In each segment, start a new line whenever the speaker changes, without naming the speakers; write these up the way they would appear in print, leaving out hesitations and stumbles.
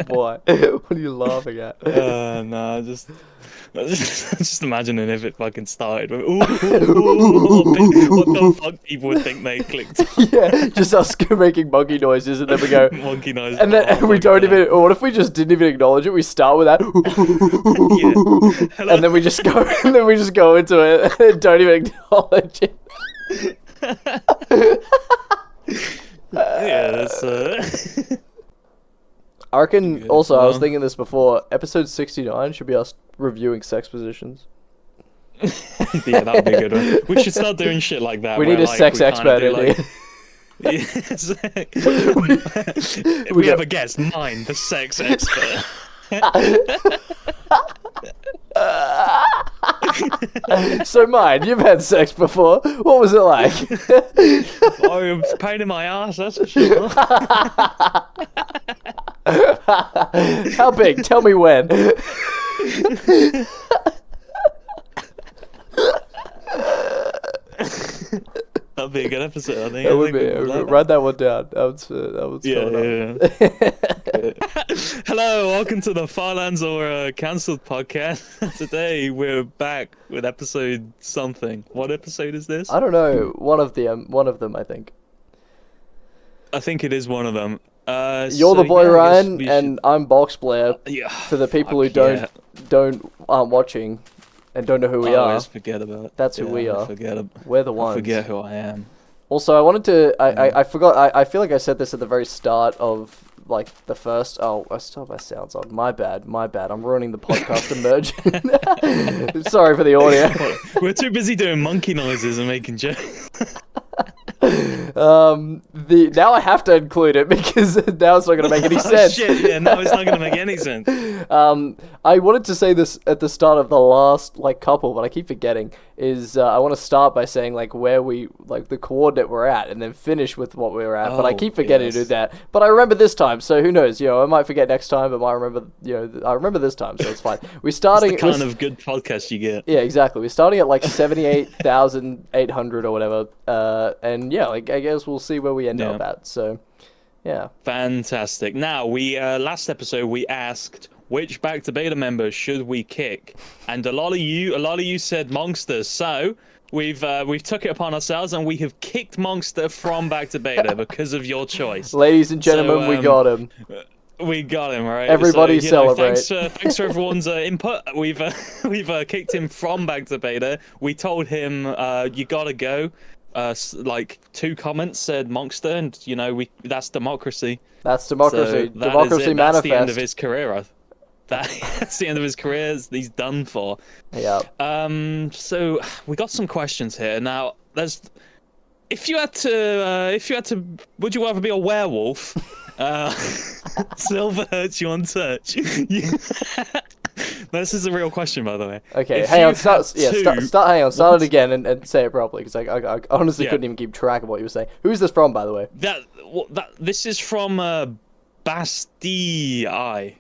What? What are you laughing at?
No, just imagining if it fucking started with what the fuck people would think they clicked
Yeah, just us making monkey noises, and then we go,
monkey noise.
and then we don't even. Or what if we just didn't even acknowledge it? We start with that,
Hello.
and then we just go, into it, and don't even acknowledge it.
Yeah, that's
I reckon.
Good.
Also, I was thinking this before. Episode 69 should be us reviewing sex positions.
yeah, that'd be a good one. We should start doing shit like that.
We need a sex expert in here.
Yes. we have a guest, mine, the sex expert.
So, mine, you've had sex before. What was it like?
Oh, it was a pain in my ass, that's for sure.
How big? Tell me when.
That'd be a good episode, I think.
That would be. Write that one down. That one's
yeah. Hello, welcome to the Farlands or Cancelled podcast. Today we're back with episode something. What episode is this?
I don't know. One of them, I think.
I think it is one of them.
You're the boy Ryan, and I'm Box Blair.
Yeah.
For the people who aren't watching and don't know who we are.
I just forget about it.
That's who we are. We're the ones.
I forget who I am.
Also, I wanted to. I forgot. I feel like I said this at the very start of like the first. Oh, I still have my sounds on. My bad. I'm ruining the podcast immersion. Sorry for the audio.
We're too busy doing monkey noises and making jokes.
Now I have to include it because now it's not going to make any sense.
Shit, yeah, no, it's not going to make any sense.
I wanted to say this at the start of the last couple, but I keep forgetting. I want to start by saying where we the coordinate we're at, and then finish with what we were at. But I keep forgetting to do that. But I remember this time, so who knows? I might forget next time, but I remember. I remember this time, so it's fine. We're starting.
It's the kind of good podcast you get.
Yeah, exactly. We're starting at 78,800 or whatever, and yeah, I guess we'll see where we end up at. So, yeah.
Fantastic. Now last episode we asked which back to beta members should we kick, and a lot of you said Monster. So we've took it upon ourselves and we have kicked Monster from back to beta because of your choice.
Ladies and gentlemen, we got him.
We got him, right?
Everybody celebrate.
Thanks for everyone's input. We've kicked him from back to beta. We told him you gotta go. 2 comments said Monster, and that's democracy.
That's democracy.
So
democracy manifest.
That's the end of his career. That's the end of his career. He's done for.
Yeah.
So we got some questions here. Now, if you had to, would you rather be a werewolf? Silver hurts you on touch. This is a real question, by the way.
Okay, hang on. Start it again and say it properly, because I honestly couldn't even keep track of what you were saying. Who's this from, by the way?
This is from Bastille.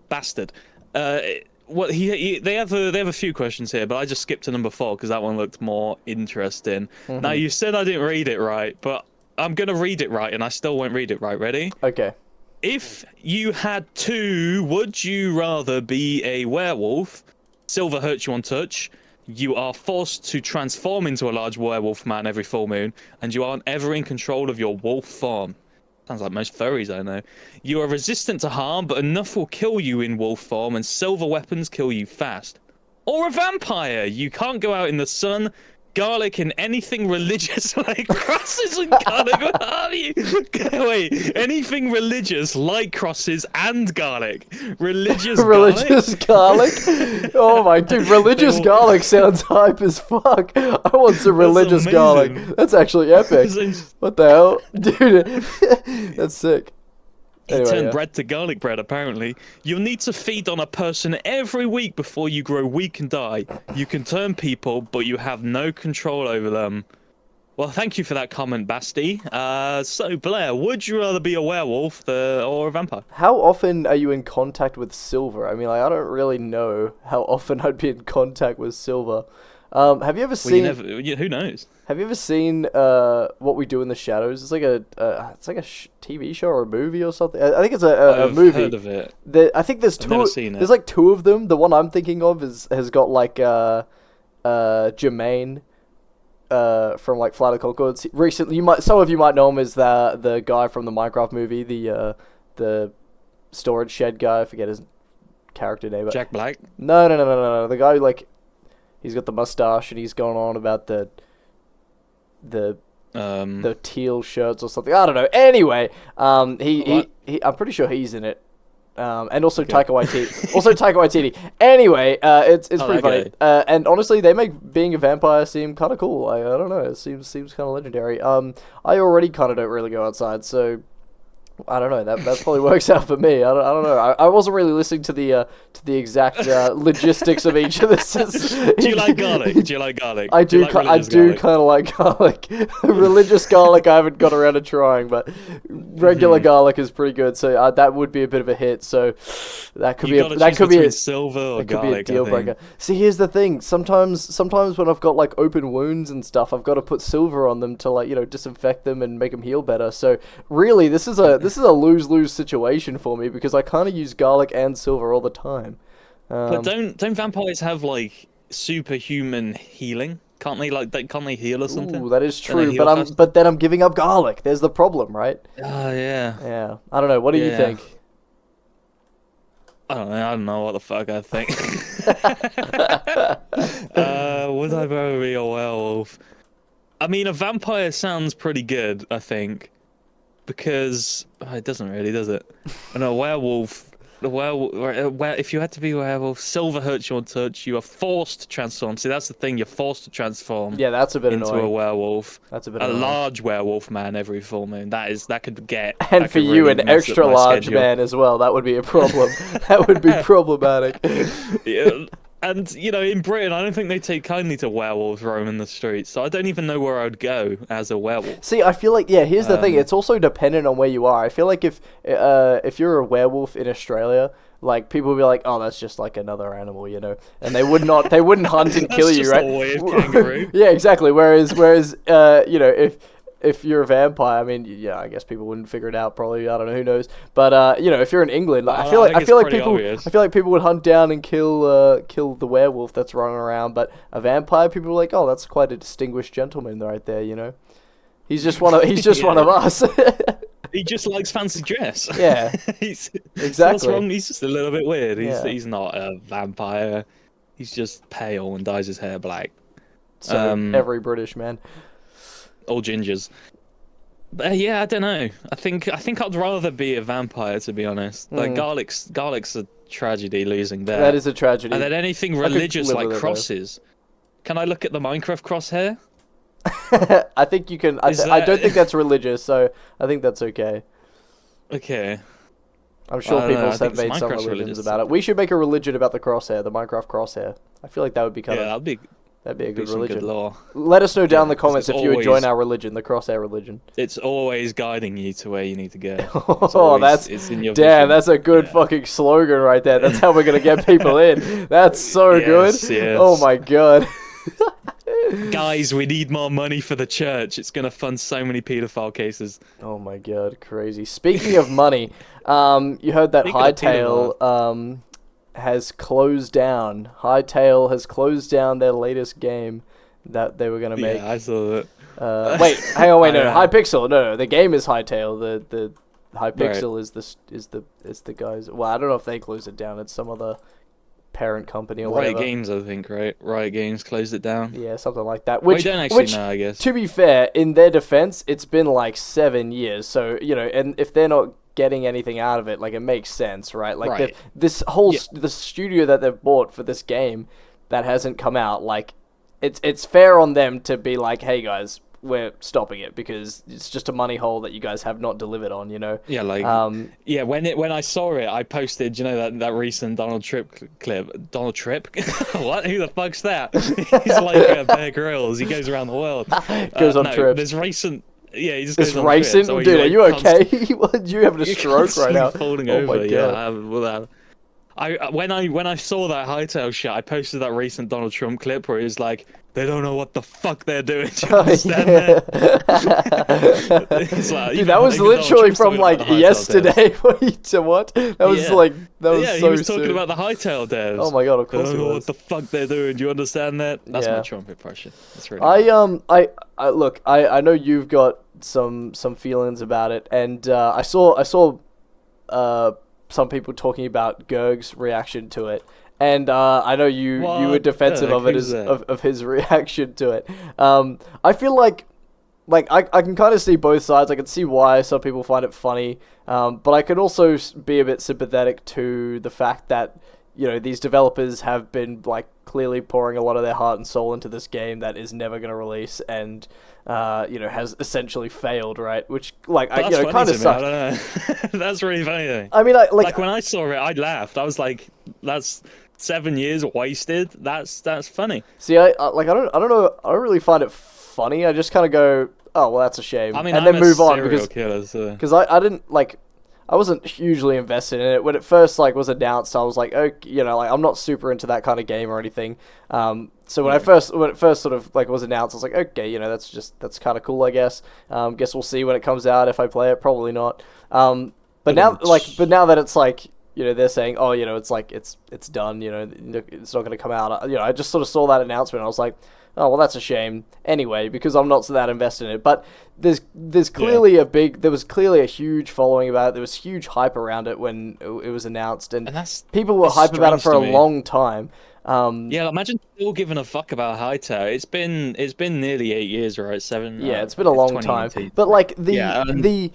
Bastard. They have a few questions here, but I just skipped to number 4 because that one looked more interesting. Mm-hmm. Now, you said I didn't read it right, but I'm gonna read it right, and I still won't read it right. Ready?
Okay.
If you had to, would you rather be a werewolf? Silver hurts you on touch. You are forced to transform into a large werewolf man every full moon, and you aren't ever in control of your wolf form. Sounds like most furries I know. You are resistant to harm, but enough will kill you in wolf form, and silver weapons kill you fast. Or a vampire. You can't go out in the sun. Garlic and anything religious like crosses and garlic. What are you? Wait, anything religious like crosses and garlic. Religious
garlic? Oh my dude, religious garlic sounds hype as fuck. I want some religious garlic. That's actually epic. What the hell? Dude, that's sick.
Anyway, turned bread to garlic bread, apparently. You'll need to feed on a person every week before you grow weak and die. You can turn people, but you have no control over them. Well, thank you for that comment, Basti. So, Blair, would you rather be a werewolf or a vampire?
How often are you in contact with silver? I mean, I don't really know how often I'd be in contact with silver. Have you ever
Well, you
seen?
never. Who knows?
Have you ever seen What We Do in the Shadows? It's like a TV show or a movie or something. I think it's a
I've
movie.
heard of it.
I think there's
I've
two.
never seen it.
There's like two of them. The one I'm thinking of has got like Jermaine from like Flight of Conchords. Recently, some of you might know him as the guy from the Minecraft movie, the storage shed guy. I forget his character name. But
Jack Black.
No. The guy who, like, he's got the mustache and he's going on about the teal shirts or something. I don't know. Anyway, he I'm pretty sure he's in it. And also Taika Waititi. Anyway, it's pretty funny. And honestly, they make being a vampire seem kind of cool. I don't know. It seems kind of legendary. I already kind of don't really go outside, so I don't know. That probably works out for me. I don't know. I wasn't really listening to the exact logistics of each of this.
Do you like garlic?
I do kind of like garlic. Religious garlic, I haven't got around to trying, but regular garlic is pretty good. So that would be a bit of a hit. So that could be a
silver or
that could
garlic,
be a deal breaker. See, here's the thing. Sometimes when I've got like open wounds and stuff, I've got to put silver on them to, like, disinfect them and make them heal better. So really, this is a lose-lose situation for me because I kind of use garlic and silver all the time.
But don't vampires have like superhuman healing? Can't they heal or something?
Ooh, that is true. But then I'm giving up garlic. There's the problem, right?
Oh yeah.
Yeah. I don't know. What do you think?
I don't know what the fuck I think. Would I rather be a werewolf? I mean, a vampire sounds pretty good, I think. Because it doesn't really, does it? And a werewolf, if you had to be a werewolf, silver hurts you on touch. You are forced to transform. See, that's the thing. You're forced to transform.
Yeah, that's a bit
into
annoying.
A werewolf.
That's a bit
a
annoying.
large werewolf man every full moon. That could get.
And for you, an extra large man as well. That would be a problem. That would be problematic.
Yeah. And, in Britain, I don't think they take kindly to werewolves roaming the streets, so I don't even know where I'd go as a werewolf.
See, I feel like, here's the thing, it's also dependent on where you are. I feel like if you're a werewolf in Australia, like, people would be like, oh, that's just like another animal, and they wouldn't hunt and kill you, right?
That's just a weird kangaroo.
Yeah, exactly. Whereas, if you're a vampire, I mean, yeah, I guess people wouldn't figure it out. Probably, I don't know, who knows. But if you're in England, I feel like people would hunt down and kill the werewolf that's running around. But a vampire, people are like, oh, that's quite a distinguished gentleman right there. He's just one of us.
He just likes fancy dress.
Yeah, exactly.
What's wrong? He's just a little bit weird. He's not a vampire. He's just pale and dyes his hair black.
So every British man.
All gingers. But I don't know. I think I'd rather be a vampire, to be honest. Like garlic's a tragedy losing there.
That is a tragedy.
And then anything religious like crosses. Can I look at the Minecraft crosshair?
I think you can. I don't think that's religious, so I think that's okay.
Okay.
I'm sure people have made some religions about it. We should make a religion about the crosshair, the Minecraft crosshair. I feel like that would be that'd be a good religion.
Good law.
Let us know down in the comments if you would join our religion, the crosshair religion.
It's always guiding you to where you need to go.
It's in your vision. That's a good fucking slogan right there. That's how we're gonna get people in. That's so good. Yes. Oh my god.
Guys, we need more money for the church. It's gonna fund so many paedophile cases.
Oh my god, crazy. Speaking of money, you heard that Hytale has closed down. Hytale has closed down their latest game that they were gonna make.
Yeah, I saw that.
Wait, hang on, no, Hypixel. No, the game is Hytale. The Hypixel is the guys. Well, I don't know if they closed it down. It's some other parent company or whatever.
Riot Games, I think, right? Riot Games closed it down.
Yeah, something like that.
We don't actually know, I guess.
To be fair, in their defense, it's been like 7 years. So, and if they're not getting anything out of it, like, it makes sense, right? Like, this whole the studio that they've bought for this game that hasn't come out, like, it's fair on them to be like, hey guys, we're stopping it because it's just a money hole that you guys have not delivered on, Yeah,
like, when I saw it, I posted, that recent Donald Trip clip. Donald Trip? What? Who the fuck's that? He's like Bear Grylls. He goes around the world.
Goes on trips.
There's recent. Yeah, he just
goes
on
racing.
Trips.
Dude, are you okay? You having a stroke right now?
Falling
oh
over.
My God.
Yeah, When I saw that Hytale shit, I posted that recent Donald Trump clip where he was like, "They don't know what the fuck they're doing." Do you understand that? It's like,
Dude, that was literally from like yesterday. To what? That was like so
he was talking
soon.
about the Hytale devs.
Oh my god, of course
They don't
he
know
was.
what the fuck they're doing. Do you understand that? That's
Yeah.
my Trump impression. That's really
I look, I know you've got some feelings about it, and I saw some people talking about Gerg's reaction to it, and I know you were defensive of it of his reaction to it. I feel like I can kind of see both sides. I can see why some people find it funny, but I can also be a bit sympathetic to the fact that, you know, these developers have been like clearly pouring a lot of their heart and soul into this game that is never going to release, and you know, has essentially failed, right? Which, like,
That's
you know, kind of sucks.
I don't know. That's really funny though.
I mean,
like when I saw it, I laughed. I was like, "That's 7 years wasted." That's funny.
See, I don't know. I don't really find it funny. I just kind of go, "Oh, well, that's a shame,"
I mean,
and
I'm
then
a
move on
serial killer, so.
because I didn't like. I wasn't hugely invested in it when it first like was announced. I was like, oh, you know, like I'm not super into that kind of game or anything. So when it first sort of like was announced, I was like, okay, you know, that's kind of cool, I guess. Guess we'll see when it comes out if I play it. Probably not. But now that it's like, you know, they're saying, oh, you know, it's like it's done. You know, it's not going to come out. You know, I just sort of saw that announcement. And I was like, oh, well, that's a shame anyway, because I'm not that invested in it. But there's clearly there was clearly a huge following about it. There was huge hype around it when it was announced, and people were hype about it for a long time.
Yeah, imagine still giving a fuck about Hytale. It's been nearly 8 years, right? 7.
Yeah, it's been a long time. But like who the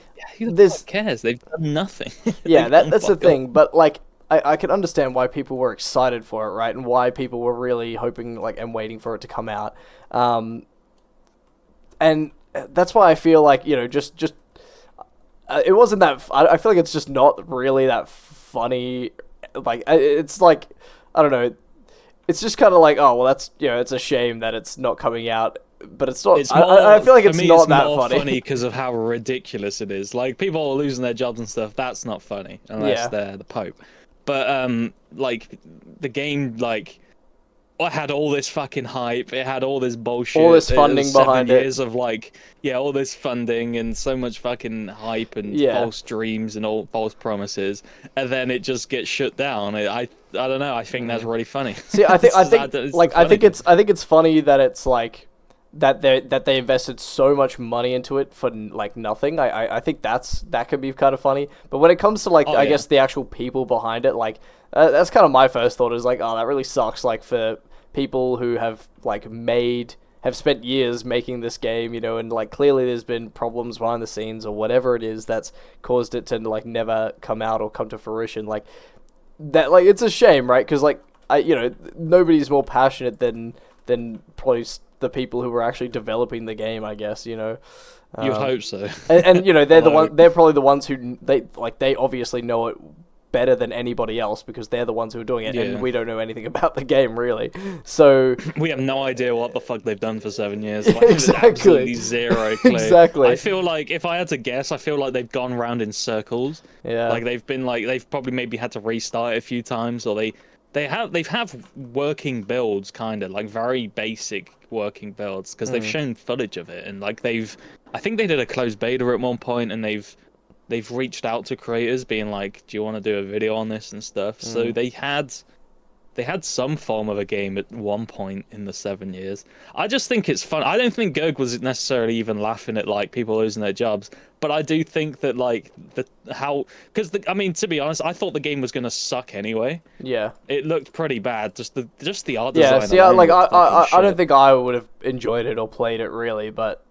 fuck
cares? They've done nothing.
Yeah, that's the thing. But like, I can understand why people were excited for it, right? And why people were really hoping like and waiting for it to come out. And that's why I feel like, you know, just it wasn't that. I feel like it's just not really that funny. Like, it's like, I don't know. It's just kind of like, oh, well, that's, you know, it's a shame that it's not coming out, but it's not. I feel like it's not that funny
because of how ridiculous it is. Like, people are losing their jobs and stuff. That's not funny unless they're the Pope. But like the game, like, I had all this fucking hype. It had all this bullshit.
All this funding behind it.
7 years of like, all this funding and so much fucking hype and false dreams and all false promises, and then it just gets shut down. I don't know. I think that's really funny.
See, I think it's funny that it's like that they invested so much money into it for like nothing. I think that could be kind of funny. But when it comes to like I guess the actual people behind it, like that's kind of my first thought is like, oh, that really sucks. Like for people who have like have spent years making this game, you know, and like clearly there's been problems behind the scenes or whatever it is that's caused it to like never come out or come to fruition. Like that, like it's a shame, right? Because like you know, nobody's more passionate than probably the people who were actually developing the game, I guess, you know.
You'd hope so.
and you know, they're probably the ones who they obviously know it better than anybody else because they're the ones who are doing it, and we don't know anything about the game really. So
we have no idea what the fuck they've done for 7 years. Like,
exactly.
Absolutely zero clue.
Exactly.
I feel like if I had to guess, I feel like they've gone round in circles.
Yeah.
Like they've probably maybe had to restart it a few times, or they've have working builds, kind of like very basic working builds, because they've shown footage of it, and like I think they did a closed beta at one point, and they've reached out to creators being like, do you want to do a video on this and stuff? So they had some form of a game at one point in the 7 years. I just think it's fun. I don't think Gerg was necessarily even laughing at like people losing their jobs, but I do think that like I mean, to be honest, I thought the game was going to suck anyway.
Yeah. It
looked pretty bad. Just the art
design.
Yeah,
see, I don't think I would have enjoyed it or played it really, but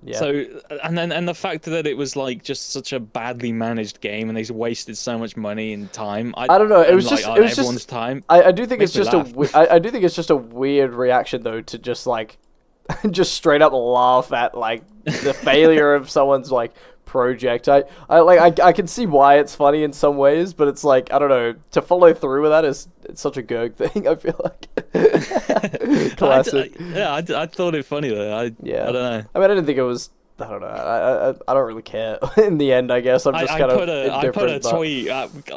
yeah.
So and the fact that it was like just such a badly managed game, and they wasted so much money and time. I
don't know. It was
like,
just
everyone's time.
I do think it's just I do think it's just a weird reaction though to just like just straight up laugh at like the failure of someone's like project. I can see why it's funny in some ways, but it's like, I don't know, to follow through with that it's such a Gerg thing. I feel like classic.
I thought it funny though. I don't know.
I mean, I didn't think it was I don't know. I don't really care. In the end, I guess I'm just kind of indifferent.
I put a tweet.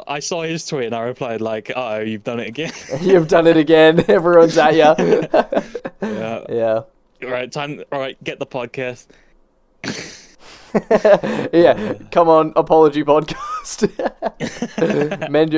I saw his tweet and I replied like, "Oh, you've done it again."
You've done it again. Everyone's at ya.
Yeah.
Yeah.
All right, time. All right, get the podcast.
Yeah, come on, apology podcast. mend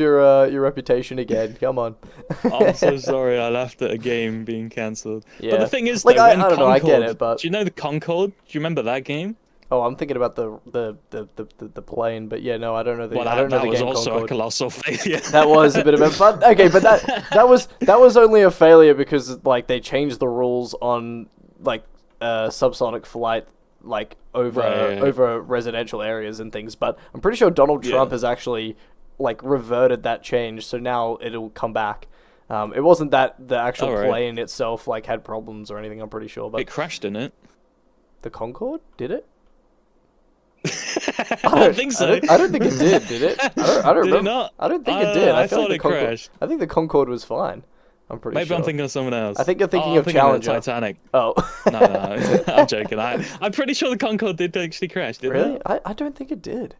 your reputation again. Come on.
I'm so sorry. I laughed at a game being cancelled.
Yeah.
But the thing is,
like
though,
I
when
don't know, I get it, but
do you know the Concorde? Do you remember that game?
oh, I'm thinking about the plane, but yeah, no, I don't know the.
Well,
I don't know
that
the
was
game
also
Concorde.
a colossal failure.
That was a bit of a but okay, but that was only a failure because like they changed the rules on like subsonic flight like over residential areas and things. But I'm pretty sure Donald Trump has actually like reverted that change, so now it'll come back. It wasn't that the actual plane itself like had problems or anything. I'm pretty sure, but
it crashed, didn't it?
The Concorde did it?
I don't think so.
I don't think it did it? I don't
Did
remember.
it not?
I don't think it did.
I
feel
thought
like
it
Concorde,
crashed.
I think the Concorde was fine. I'm pretty
Maybe
sure.
I'm thinking of someone else.
I think you're thinking
I'm
of
thinking
Challenger.
Titanic.
Oh.
No, I'm joking. I'm pretty sure the Concorde did actually crash, didn't
Really?
it?
I don't think it did.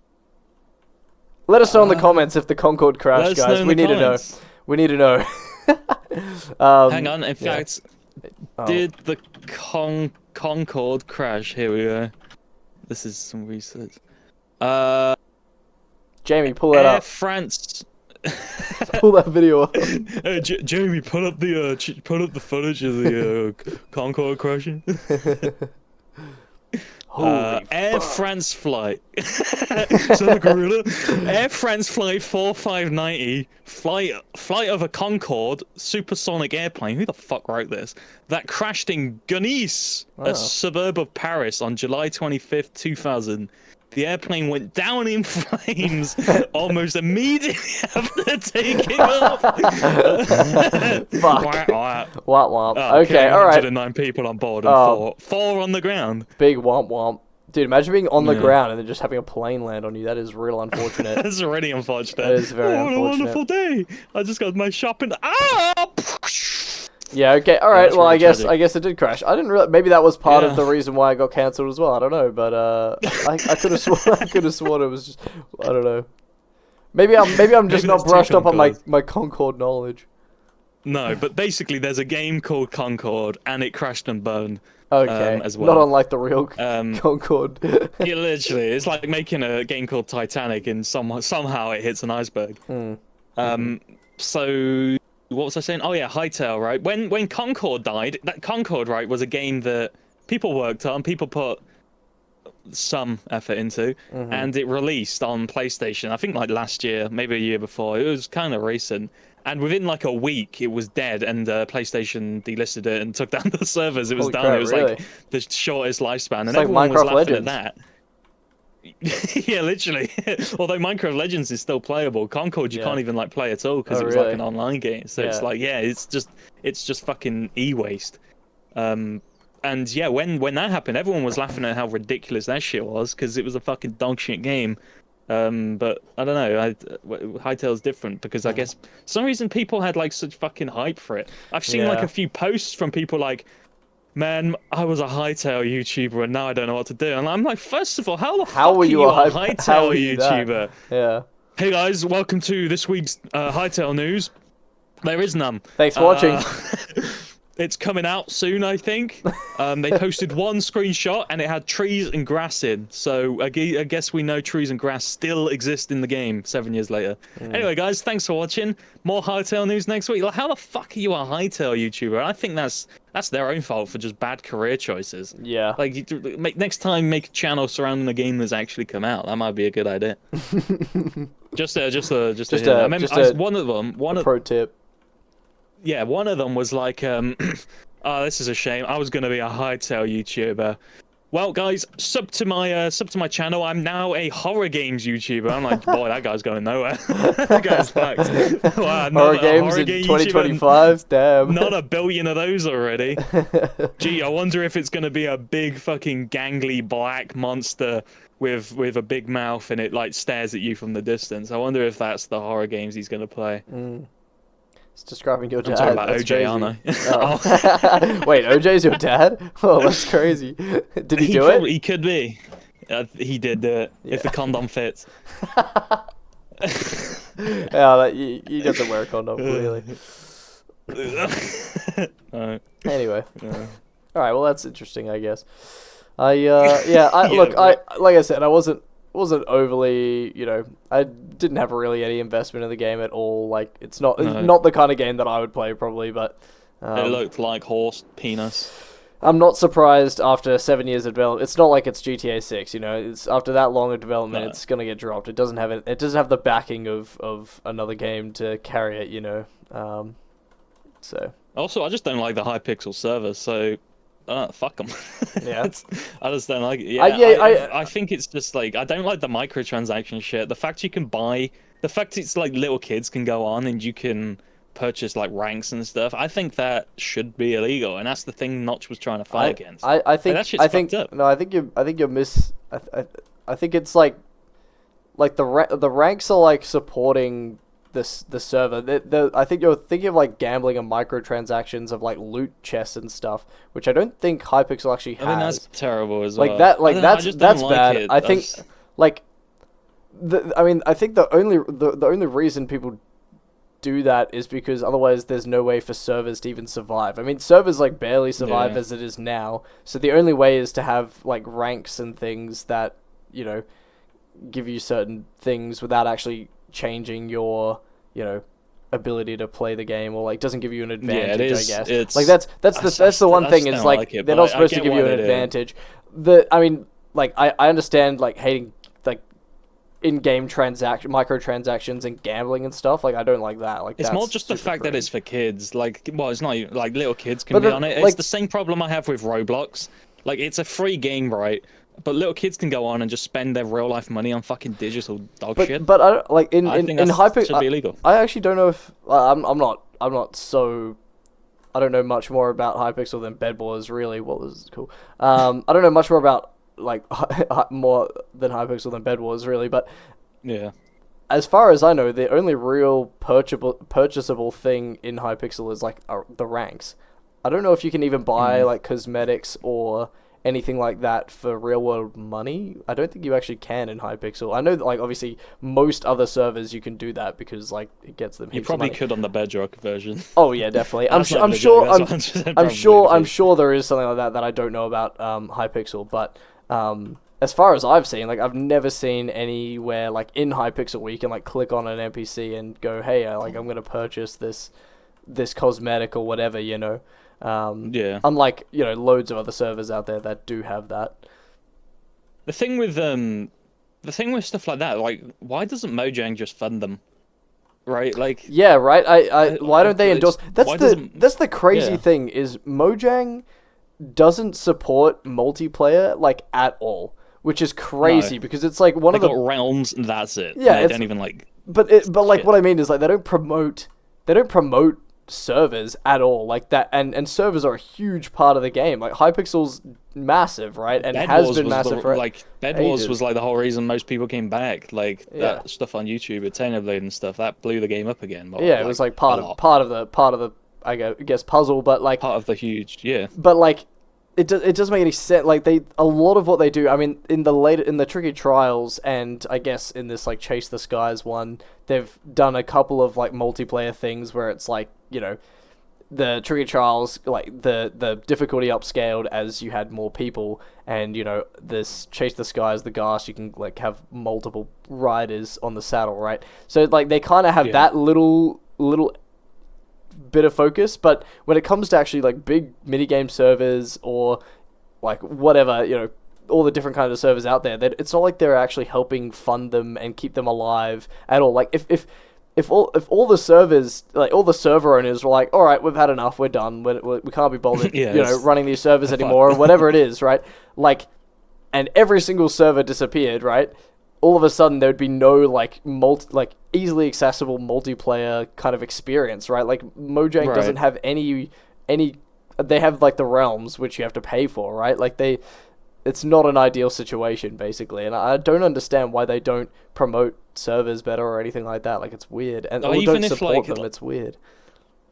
Let us know in the comments if the Concorde crashed, guys. We need to know. We need to know.
Hang on. In fact, did the Concorde crash? Here we go. This is some research.
Jamie, pull that up.
France.
Pull that video up.
Jamie, put up the footage of the Concorde crashing. Air France flight. So the gorilla. Air France flight 4590. Flight of a Concorde supersonic airplane. Who the fuck wrote this? That crashed in Gonesse, a suburb of Paris, on July 25th, 2000. The airplane went down in flames almost immediately after taking off.
Fuck. Womp womp.
Oh,
okay, alright.
109 people on board and four on the ground.
Big womp womp. Dude, imagine being on the ground and then just having a plane land on you. That is real unfortunate.
That's already unfortunate.
That is very unfortunate.
What a wonderful day. I just got my shopping. Ah!
Yeah, okay, alright, well,
really
I guess it did crash. I didn't really, maybe that was part of the reason why it got cancelled as well, I don't know, but, I could have sworn it was just, I don't know. Maybe I'm just not brushed up on my Concorde knowledge.
No, but basically there's a game called Concorde, and it crashed and burned.
Okay,
as well.
Not unlike the real Concorde.
Yeah, literally, it's like making a game called Titanic, and somehow it hits an iceberg. So... what was I saying? Oh yeah, Hytale, right? When Concorde died, that Concorde, right, was a game that people worked on, people put some effort into, and it released on PlayStation, I think like last year, maybe a year before. It was kind of recent. And within like a week, it was dead, and PlayStation delisted it and took down the servers. It was done. It was like the shortest lifespan, and everyone was laughing at that. Yeah, literally. Although Minecraft Legends is still playable, Concorde you can't even like play at all because it was like an online game. So it's like, it's just fucking e-waste. And yeah, when that happened, everyone was laughing at how ridiculous that shit was because it was a fucking dog shit game. But I don't know. Hytale's different because I guess for some reason people had like such fucking hype for it. I've seen like a few posts from people like, man, I was a Hytale YouTuber and now I don't know what to do. And I'm like, first of all, how the fuck are you a Hytale YouTuber?
Yeah.
Hey guys, welcome to this week's Hytale news. There is none.
Thanks for watching.
It's coming out soon, I think. They posted one screenshot and it had trees and grass in. So I guess we know trees and grass still exist in the game 7 years later. Anyway, guys, thanks for watching. More Hytale news next week. Like, how the fuck are you a Hytale YouTuber? I think that's their own fault for just bad career choices.
Yeah.
Like, next time, make a channel surrounding a game that's actually come out. That might be a good idea. One of them.
Pro tip.
Yeah, one of them was like, oh, this is a shame. I was going to be a Hytale YouTuber. Well, guys, sub to my channel. I'm now a horror games YouTuber. I'm like, boy, that guy's going nowhere. That guy's fucked. Wow,
horror games in 2025? Damn.
Not a billion of those already. Gee, I wonder if it's going to be a big fucking gangly black monster with a big mouth and it like stares at you from the distance. I wonder if that's the horror games he's going to play.
It's describing your dad.
I'm talking about
That's
OJ,
crazy.
aren't I?
Oh. Wait, OJ's your dad? Oh, that's crazy. Did he do it?
He could be. He did do it. If the condom fits.
Yeah, he doesn't wear a condom, really. Anyway. All right, well, that's interesting, I guess. Look, like I said, I wasn't overly, I didn't have really any investment in the game at all. Like, it's not the kind of game that I would play, probably, but...
it looked like horse penis.
I'm not surprised after 7 years of development. It's not like it's GTA 6, It's after that long of development, it's gonna get dropped. It doesn't have It doesn't have the backing of another game to carry it, So.
Also, I just don't like the Hypixel servers, so fuck them.
Yeah.
I just don't like it. Yeah, I think it's just like I don't like the microtransaction shit. The fact it's like little kids can go on and you can purchase like ranks and stuff. I think that should be illegal, and that's the thing Notch was trying to fight against.
I think
up.
No, I think I think it's like the ranks are like supporting the server. I think you're thinking of like gambling and microtransactions of like loot chests and stuff, which I don't think Hypixel actually has.
I think that's terrible as
well. That's bad. I think I think the only reason people do that is because otherwise there's no way for servers to even survive. I mean, servers like barely survive as it is now, so the only way is to have like ranks and things that give you certain things without actually changing your ability to play the game, or like doesn't give you an advantage. I guess like that's the one thing is like they're not supposed to give you an advantage. I understand like hating like in-game microtransactions and gambling and stuff. Like I don't like that. Like
it's more just the fact that it's for kids. Like, well, it's not even, like little kids can be on it. It's the same problem I have with Roblox. Like it's a free game, right? But little kids can go on and just spend their real life money on fucking digital dog shit.
But I like in Hypixel
should be illegal.
I actually don't know if I'm not so. I don't know much more about Hypixel than Bed Wars really. What was cool? I don't know much more about like more than Hypixel than Bed Wars really, but
yeah.
As far as I know, the only real purchasable thing in Hypixel is like the ranks. I don't know if you can even buy like cosmetics or anything like that for real world money. I don't think you actually can in Hypixel. I know that like obviously most other servers you can do that because like it gets them.
You probably could on the Bedrock version.
Oh yeah, definitely. I'm sure there is something like that I don't know about Hypixel, but as far as I've seen, like I've never seen anywhere like in Hypixel where you can like click on an NPC and go, hey, I'm gonna purchase this cosmetic or whatever, Unlike loads of other servers out there that do have that.
The thing with stuff like that, like why doesn't Mojang just fund them? Right, like
yeah, right. Why don't they endorse? That's the crazy thing is Mojang doesn't support multiplayer like at all, which is crazy because it's like one of the
realms and that's it.
Yeah,
they don't even like.
But like what I mean is like they don't promote servers at all like that, and servers are a huge part of the game. Like Hypixel's massive, right, and has been massive for
like Bed Wars was like the whole reason most people came back. Like that stuff on YouTube, Xenoblade and stuff that blew the game up again.
It was like part of the I guess puzzle, but like
part of the huge
But like it doesn't make any sense. Like a lot of what they do. I mean, in the Tricky Trials, and I guess in this like Chase the Skies one, they've done a couple of like multiplayer things where it's like the Tricky Trials, like the difficulty upscaled as you had more people, and this Chase the Skies, the Gas, you can like have multiple riders on the saddle, right? So like they kind of have that little bit of focus, but when it comes to actually like big minigame servers or like whatever, all the different kinds of servers out there, that it's not like they're actually helping fund them and keep them alive at all. Like if all the servers, like all the server owners were like, all right, we've had enough, we're done, we can't be bothered running these servers anymore or whatever it is, right? Like, and every single server disappeared, right? All of a sudden there would be no like easily accessible multiplayer kind of experience, right? Like Mojang doesn't have any they have like the realms which you have to pay for, right? Like it's not an ideal situation basically, and I don't understand why they don't promote servers better or anything like that. Like it's weird, and or don't support them. It's weird.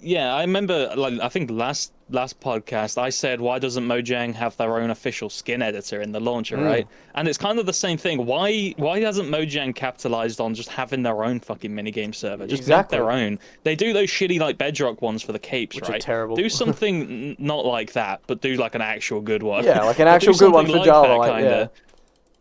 Yeah, I remember, like, I think last podcast I said, why doesn't Mojang have their own official skin editor in the launcher, right? And it's kind of the same thing. Why hasn't Mojang capitalized on just having their own fucking minigame server? Just make their own. They do those shitty like Bedrock ones for the capes,
Which
right?
are terrible.
Do something not like that, but do like an actual good one.
Yeah, like an actual good one for
like
Java,
that,
like
kinda.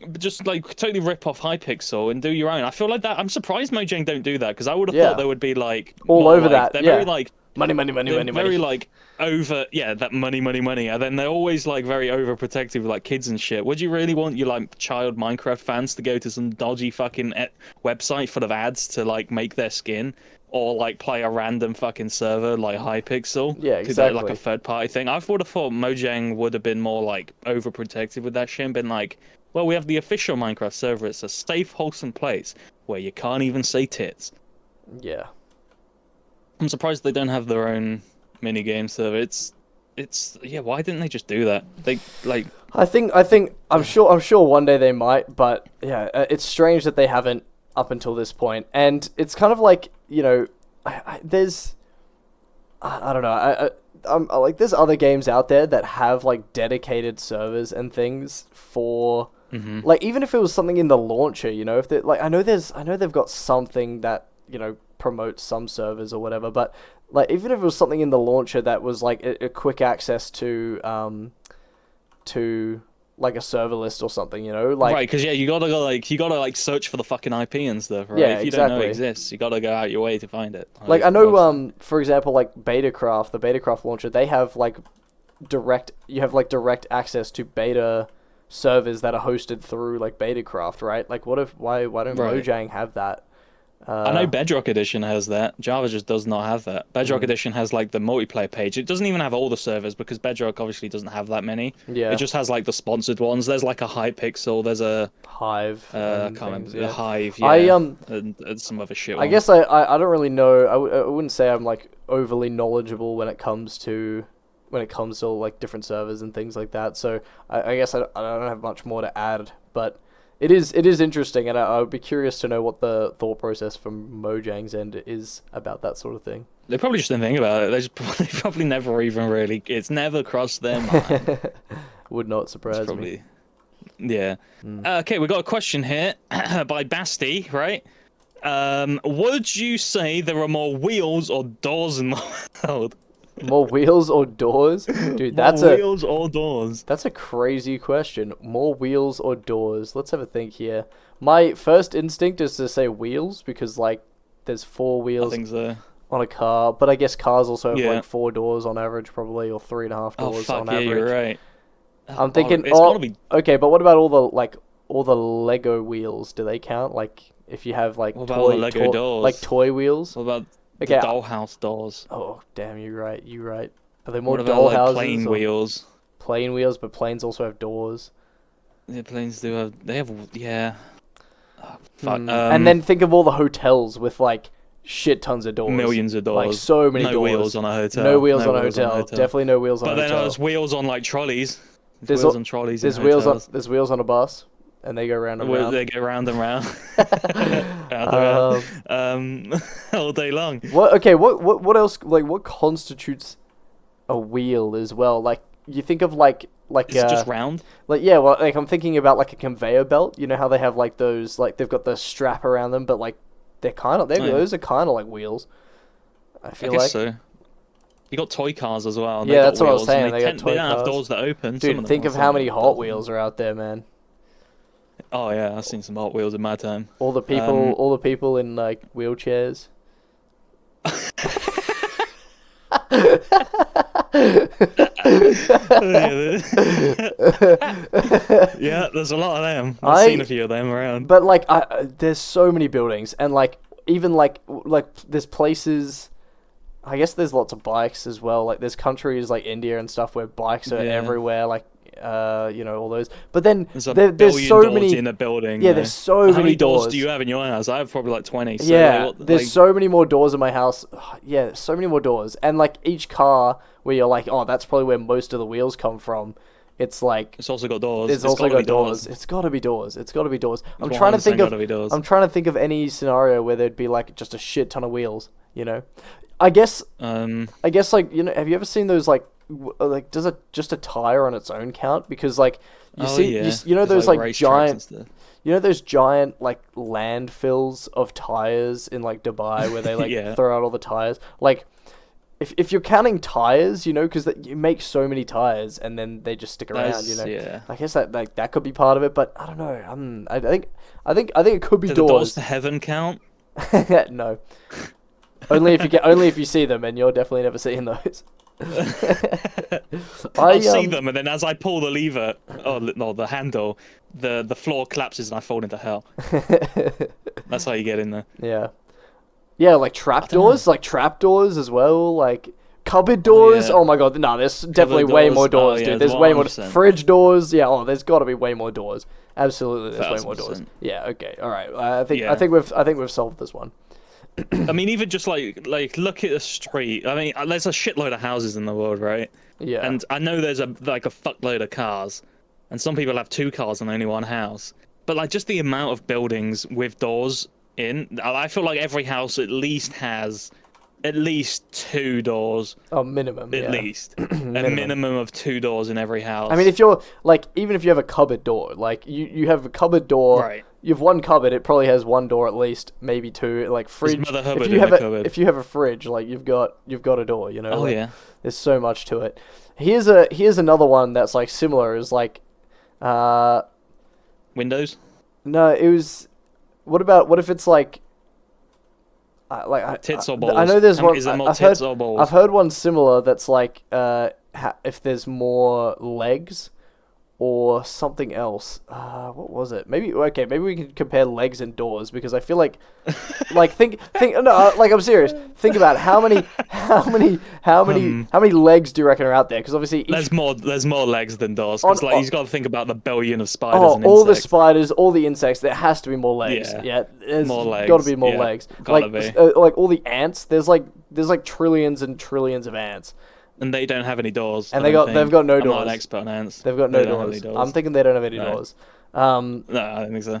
yeah.
Just like totally rip off Hypixel and do your own. I feel like that. I'm surprised Mojang don't do that because I would have thought they would be like
all over
like,
that.
They're
yeah.
very like
money,
very like over that money, and then they're always like very overprotective with like kids and shit. Would you really want your like child Minecraft fans to go to some dodgy fucking website full of ads to like make their skin? Or like play a random fucking server like Hypixel?
Yeah, exactly.
Like a third party thing. I would have thought Mojang would have been more like overprotective with that shit and been like, well, we have the official Minecraft server. It's a safe, wholesome place where you can't even say tits.
Yeah.
I'm surprised they don't have their own minigame server. It's yeah. Why didn't they just do that? They like.
I'm sure one day they might, but yeah, it's strange that they haven't up until this point. And it's kind of like, you know, there's, I don't know, I'm like there's other games out there that have like dedicated servers and things for. Like even if it was something in the launcher, you know, if they like I know they've got something that, you know, promotes some servers or whatever, but like even if it was something in the launcher that was like a quick access to like a server list or something, you know, like
right, because you gotta search for the fucking IP and stuff, right?
Yeah,
if you
exactly.
don't know it exists, you gotta go out your way to find it.
Like I know, for example, like Betacraft, the Betacraft launcher, they have like direct access to beta servers that are hosted through like Betacraft, right? Like why don't Mojang have that?
I know Bedrock Edition has that. Java just does not have that. Bedrock Edition has like the multiplayer page. It doesn't even have all the servers because Bedrock obviously doesn't have that many.
Yeah.
It just has like the sponsored ones. There's like a Hypixel. There's a
Hive.
I can't remember.
Yeah.
A Hive. Yeah. And some other shit.
I guess I don't really know. I wouldn't say I'm like overly knowledgeable when it comes to like different servers and things like that. So I guess I don't have much more to add, but. It is interesting, and I would be curious to know what the thought process from Mojang's end is about that sort of thing.
They probably just didn't think about it. They probably never even really. It's never crossed their mind.
Would not surprise me.
Yeah. Okay, we got a question here by Basti, right? Would you say there are more wheels or doors in the world?
More wheels or doors? Dude,
wheels or doors?
That's a crazy question. More wheels or doors? Let's have a think here. My first instinct is to say wheels because like there's 4 wheels
I think so.
on a car, but I guess cars also have like 4 doors on average probably, or 3.5 doors on average.
You're right.
I'm thinking okay, but what about all the Lego wheels? Do they count? Like if you have like toy wheels?
What about the dollhouse doors?
Oh, damn, you're right. Are they more
what about
dollhouses?
Like plain wheels?
Plain wheels, but planes also have doors.
Yeah, planes do have. They have. Yeah. Oh, fuck.
And then think of all the hotels with like shit tons of doors.
Millions of doors.
Like so many doors.
No wheels on a hotel.
No wheels on a hotel. Definitely no wheels on a hotel.
But then there's wheels on like trolleys.
There's
wheels on trolleys.
There's wheels on a bus. And they go round and round.
They go round and round. All day long.
What else? Like, what constitutes a wheel as well? Like, you think of like
it's just round.
Like like I'm thinking about like a conveyor belt. You know how they have like those like they've got the strap around them, but like those are kind of like wheels. I guess
so. You got toy cars as well.
Yeah, that's what I was saying. They got
They
toy
don't
cars.
have doors that open.
Dude, think of how many Hot Wheels are out there, man.
Oh yeah, I've seen some Hot Wheels in my time.
All the people in like wheelchairs.
Yeah, there's a lot of them. I've seen a few of them around.
But like, there's so many buildings, and like even like there's places. I guess there's lots of bikes as well. Like there's countries like India and stuff where bikes are everywhere. Like all those. But then there's so many
in a building.
Yeah, there's so many
doors. Do you have in your house? I have probably like 20. So
yeah, there's so many more doors in my house. Yeah, there's so many more doors, and like each car where you're like, oh, that's probably where most of the wheels come from. It's like
it's also got doors.
It's also got doors. It's got to be doors. I'm trying to think of any scenario where there'd be like just a shit ton of wheels. You know, I guess
Um,
like have you ever seen those like does just a tire on its own count? Because like you know
There's,
those like
racetracks and
giant
stuff.
those giant like landfills of tires in like Dubai where they like
Yeah.
throw out all the tires. Like if you're counting tires, because you make so many tires and then they just stick around.
Yeah.
I guess that could be part of it, but I don't know. I think it could be
Do the doors
doors.
to heaven count?
No. Only if you see them, and you're definitely never seeing those.
I'll see them, and then as I pull the lever, the handle, the floor collapses and I fall into hell. That's how you get in there.
Yeah. Yeah, like trapdoors as well, like cupboard doors.
yeah.
Oh my god, no, there's definitely way
doors.
more doors,
Yeah,
dude. There's way more
100%.
fridge doors. Yeah, there's got to be way more doors. Absolutely, there's way more doors.
1000%.
Yeah, okay, all right. I think
Yeah.
we've solved this one.
I mean, even just like look at the street. I mean, there's a shitload of houses in the world, right?
Yeah.
And I know there's a fuckload of cars, and some people have 2 cars and only 1 house. But like just the amount of buildings with doors in, I feel like every house at least has at least 2 doors.
Oh, minimum.
At
yeah.
least a minimum of 2 doors in every house.
I mean, if you're like, even if you have a cupboard door, like you have a cupboard door,
right?
You have 1 cupboard. It probably has 1 door at least, maybe 2. Like fridge.
Mother Hubbard
If you
in
have
the cupboard.
if you have a fridge, like you've got a door.
Oh
like,
yeah.
There's so much to it. Here's another one that's like similar. Is like,
Windows.
no, it was. What if it's like.
Tits or balls?
I know there's one.
Is it more
I've
tits
heard,
or balls?
I've heard one similar that's like if there's more legs or something else. What was it? Maybe we can compare legs and doors because I feel like think no, like I'm serious. Think about how many legs do you reckon are out there? Because obviously
there's more legs than doors. Because he's got to think about the billion of spiders and
all the
insects.
spiders, all the insects. There has to be more legs.
Yeah.
There's
More legs,
got to be more
yeah.
legs.
Gotta
like
be.
like all the ants. There's like trillions and trillions of ants.
And they don't have any doors.
And they've got no
I'm
doors.
not an expert on ants.
They've got no
They don't have
doors.
any
I'm thinking they don't have any
No.
doors.
No, I don't think so.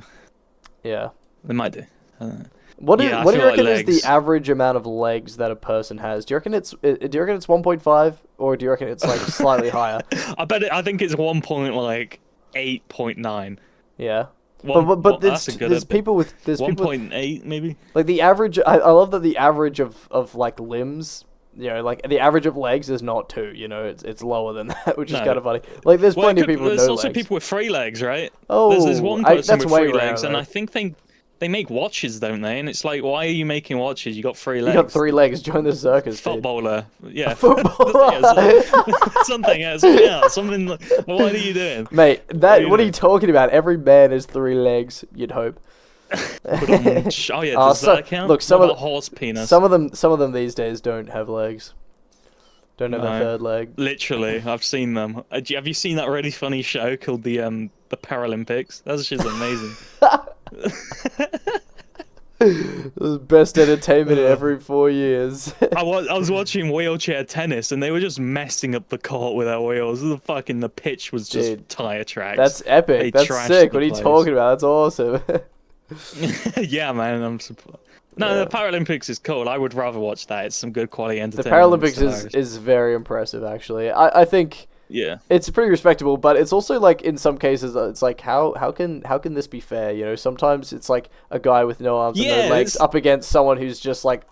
Yeah.
They might do. I don't know.
What do
Yeah, I
you
feel like
reckon is
legs.
the average amount of legs that a person has? Do you reckon it's 1.5 or do you reckon it's like slightly higher?
I think it's 1.8.9.
Yeah.
One-
But
that's a good
there's people with
1.8 maybe.
like the average. I love that the average of like limbs. Like the average of legs is not 2. It's lower than that, which is
No.
kind of funny. Like there's plenty of people with
There's
no
also
legs.
people with 3 legs, right?
Oh,
there's one person
that's
with
way
3 legs,
rare,
and
though.
I think they make watches, don't they? And it's like, why are you making watches? You got 3
You
legs.
got 3 legs. Join the circus, dude.
Footballer, yeah.
Footballer.
Something else. Yeah, something. What are you doing?
Mate,
What are
what are
you
you talking about? Every man has 3 legs. You'd hope.
Oh yeah, does that count?
Look, some
What
of
about horse penis.
Some of them these days don't have legs. Don't have a
No.
3rd leg.
Literally, I've seen them. Have you seen that really funny show called the Paralympics? That's just amazing.
The best entertainment in every 4 years.
I was watching wheelchair tennis, and they were just messing up the court with their wheels. The pitch was just
Dude,
tire tracks.
That's epic.
They
That's
trashed
sick.
the
What are you
place.
talking about? That's awesome.
Yeah, man. No,
Yeah.
the Paralympics is cool. I would rather watch that. It's some good quality
The
entertainment.
Paralympics
It's
is very impressive, actually. I think
yeah.
it's pretty respectable, but it's also like in some cases it's like how can this be fair? Sometimes it's like a guy with no arms and
Yeah,
no legs
it's-
up against someone who's just like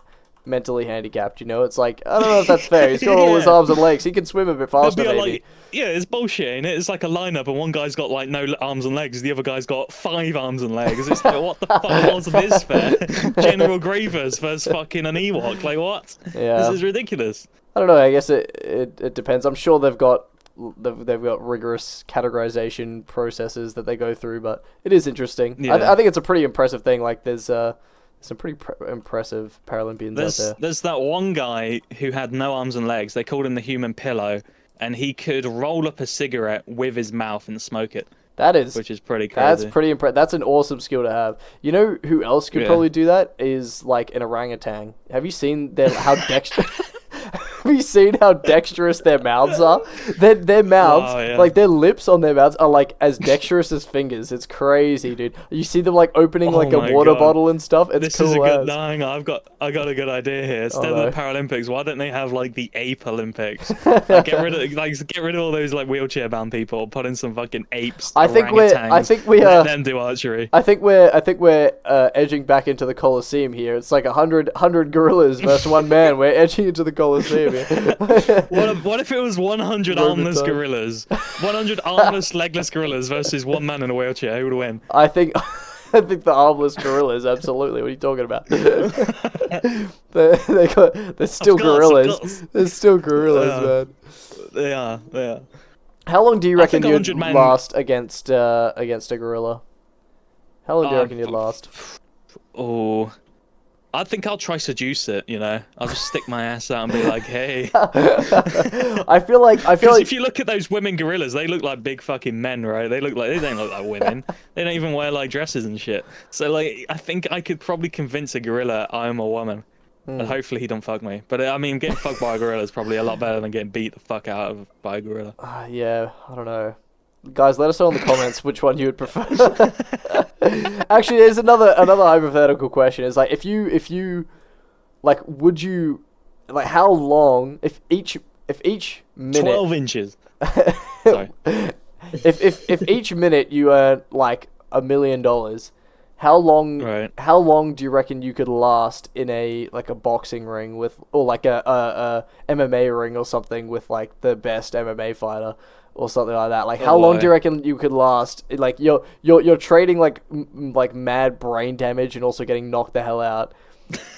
mentally handicapped. It's like I don't know if that's fair. He's got all his
Yeah.
arms and legs. He can swim a bit faster,
It'd be
maybe.
like, yeah, it's bullshit, ain't it? It's like a lineup, and one guy's got like no arms and legs, the other guy's got 5 arms and legs. It's like, what the fuck? How's this fair? General Grievous versus fucking an Ewok. Like, what?
Yeah.
This is ridiculous.
I don't know. I guess it depends. I'm sure they've got rigorous categorization processes that they go through, but it is interesting.
Yeah.
I think it's a pretty impressive thing. Like there's some pretty impressive Paralympians out there.
There's that one guy who had no arms and legs. They called him the human pillow, and he could roll up a cigarette with his mouth and smoke it,
Which
is pretty crazy.
That's pretty impressive. That's an awesome skill to have. You know who else could
Yeah.
probably do that? Is like an orangutan. Have you seen how dexterous? Have you seen how dexterous their mouths are? Their mouths, like their lips on their mouths are like as dexterous as fingers. It's crazy, dude. You see them like opening like a water bottle and stuff. It's
this
cool
is a good.
as.
No, hang on, I got a good idea here. Instead of the Paralympics, why don't they have like the Ape Olympics? Like, get rid of all those like wheelchair bound people. Put in some fucking apes.
I think we
let them do archery.
I think we're edging back into the Colosseum here. It's like 100 gorillas versus one man. We're edging into the Colosseum here.
What if it was 100 armless gorillas? 100 armless, legless gorillas versus one man in a wheelchair. Who would win?
I think the armless gorillas, absolutely. What are you talking about? They're still gorillas. They're still gorillas, man.
They are.
How long do you reckon you'd last against a gorilla? How long do you reckon you'd last?
Oh, I think I'll try seduce it. You know, I'll just stick my ass out and be like, "Hey."
I feel like
if you look at those women gorillas, they look like big fucking men, right? They don't look like women. They don't even wear like dresses and shit. So like, I think I could probably convince a gorilla I'm a woman, and hopefully he don't fuck me. But I mean, getting fucked by a gorilla is probably a lot better than getting beat the fuck out of by a gorilla.
Yeah, I don't know. Guys, let us know in the comments which one you would prefer. Actually, there's another hypothetical question. It's like if you like, would you like how long if each minute
12 inches. Sorry.
if each minute you earn like $1 million, how long do you reckon you could last in a boxing ring with, or like a MMA ring or something with like the best MMA fighter? Or something like that. Like, how long do you reckon you could last? Like, you're trading like mad brain damage and also getting knocked the hell out.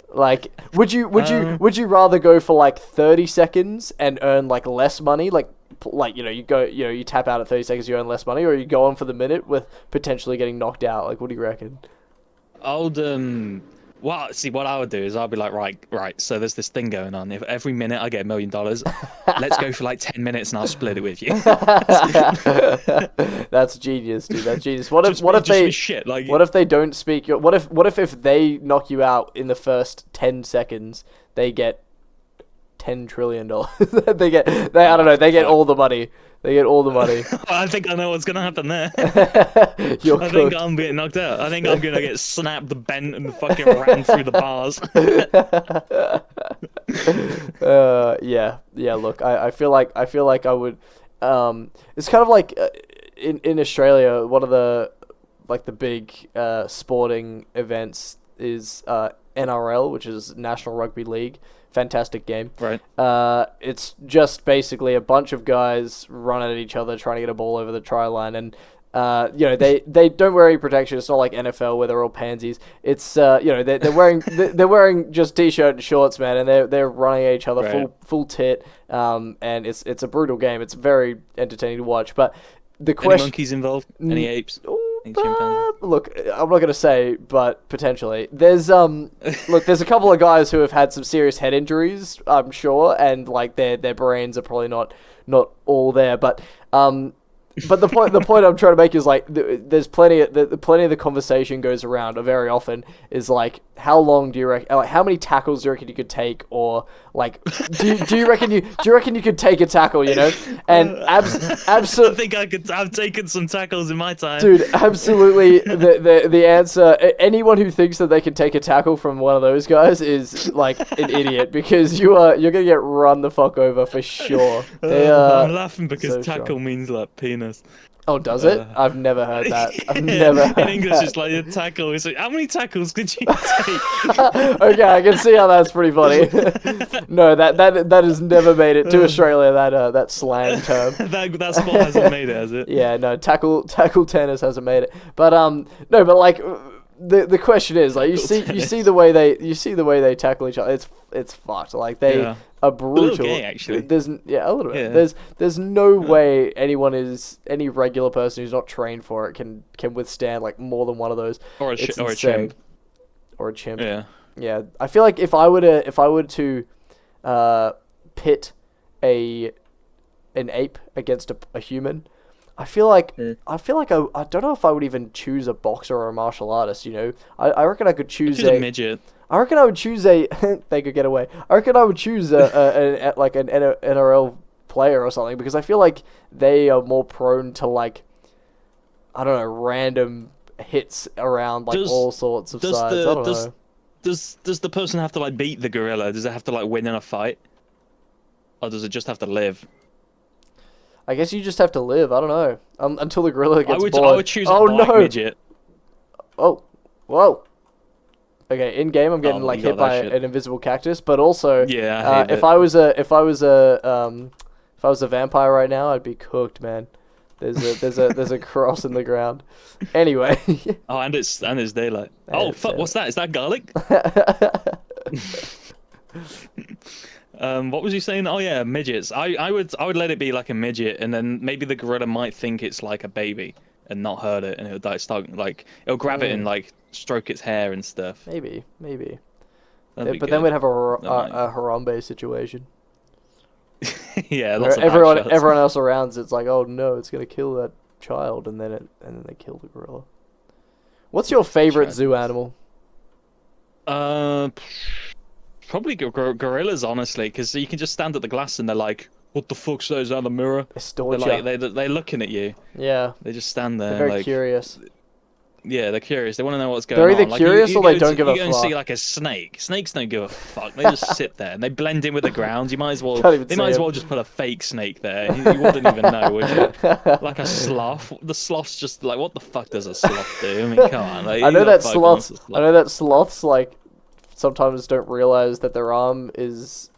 Like, would you rather go for like 30 seconds and earn like less money? Like you tap out at 30 seconds, you earn less money, or you go on for the minute with potentially getting knocked out. Like, what do you reckon?
Well, see, what I would do is I'll be like, right. So there's this thing going on. If every minute I get $1 million, let's go for like 10 minutes and I'll split it with you.
That's genius, dude. That's genius. What if they don't speak your? What if they knock you out in the first 10 seconds, they get $10 trillion. They get all the money. They get all the money.
I think I know what's gonna happen there. I think I'm getting knocked out. I think I'm gonna get snapped, bent, and fucking ran through the bars.
Yeah. Look, I feel like I would. It's kind of like in Australia, one of the big sporting events is NRL, which is National Rugby League. Fantastic game.
Right.
It's just basically a bunch of guys running at each other trying to get a ball over the try line, and they don't wear any protection. It's not like NFL where they're all pansies. It's they're wearing just t-shirt and shorts, man, and they're running at each other full tit. And it's a brutal game. It's very entertaining to watch. But the question:
any monkeys involved? Any apes?
Look, I'm not gonna say, but potentially. There's there's a couple of guys who have had some serious head injuries, I'm sure, and like their brains are probably not all there. But the point I'm trying to make is like there's plenty of the conversation goes around very often is like, how long do you reckon, like how many tackles do you reckon you could take, or like do you reckon you could take a tackle, you know? And absolutely,
I think I've taken some tackles in my time,
dude. Absolutely, the answer, anyone who thinks that they can take a tackle from one of those guys is like an idiot, because you're gonna get run the fuck over for sure.
I'm laughing because tackle means like penis.
Oh, does it? I've never heard that. I've never heard
in English,
that.
It's like a tackle. It's like, how many tackles could you take?
Okay, I can see how that's pretty funny. No, that has never made it to Australia. That slang term.
that sport hasn't made it, has it?
Yeah, no, tackle tennis hasn't made it. But no, but like the question is like you see the way they tackle each other. It's fucked. Like they are brutal.
A little gay, actually.
There's a little bit. Yeah. There's no way any regular person who's not trained for it can withstand like more than one of those.
Or a chimp.
Or a chimp.
Yeah.
Yeah. I feel like if I were to pit an ape against a human, I feel like I don't know if I would even choose a boxer or a martial artist. You know, I reckon I could choose
a midget.
I reckon I would choose a. They could get away. I reckon I would choose like an NRL player or something, because I feel like they are more prone to, like, I don't know, random hits around like all sorts of sides. I don't know.
Does the person have to like beat the gorilla? Does it have to like win in a fight, or does it just have to live?
I guess you just have to live. I don't know. Until the gorilla gets bored.
I would choose a black midget.
Oh, whoa. Okay, in game I'm getting like hit by an invisible cactus, but also if I was a vampire right now, I'd be cooked, man. There's a cross in the ground. Anyway.
Oh, and it's daylight. Oh fuck! What's that? Is that garlic? What was you saying? Oh yeah, midgets. I would let it be like a midget, and then maybe the gorilla might think it's like a baby and not hurt it, and it'll grab it and like stroke its hair and stuff.
Maybe.
But
then we'd have a Harambe situation.
Yeah, lots of
everyone else around it's like, oh no, it's gonna kill that child, and then they kill the gorilla. What's your favorite zoo animal?
Probably gorillas, honestly, because you can just stand at the glass and they're like, "What the fuck's those out of the mirror?" They're looking at you.
Yeah.
They just stand there.
They're very curious.
Yeah, they're curious. They want to know what's going on.
They're either curious or they don't give a fuck.
You go and see like a snake. Snakes don't give a fuck. They just sit there and they blend in with the ground. You might as well. They might as well just put a fake snake there. You wouldn't even know, would you? Like a sloth. The sloth's just like, what the fuck does a sloth do? I mean, come on. Like,
I know that sloths like sometimes don't realize that their arm is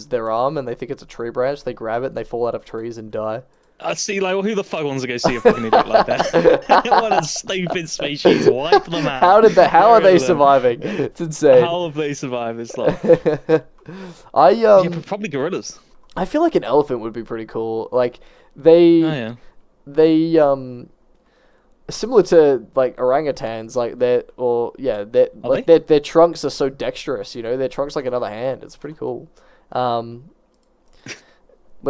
their arm, and they think it's a tree branch. They grab it and they fall out of trees and die.
I see, like, well, who the fuck wants to go see a fucking idiot like that? What a stupid species. Wipe them out.
How are they surviving? It's insane.
How have they survived? It's like... probably gorillas.
I feel like an elephant would be pretty cool. Like, they...
Oh,
yeah. Similar to, like, orangutans, like, their trunks are so dexterous, you know? Their trunk's like another hand. It's pretty cool. We're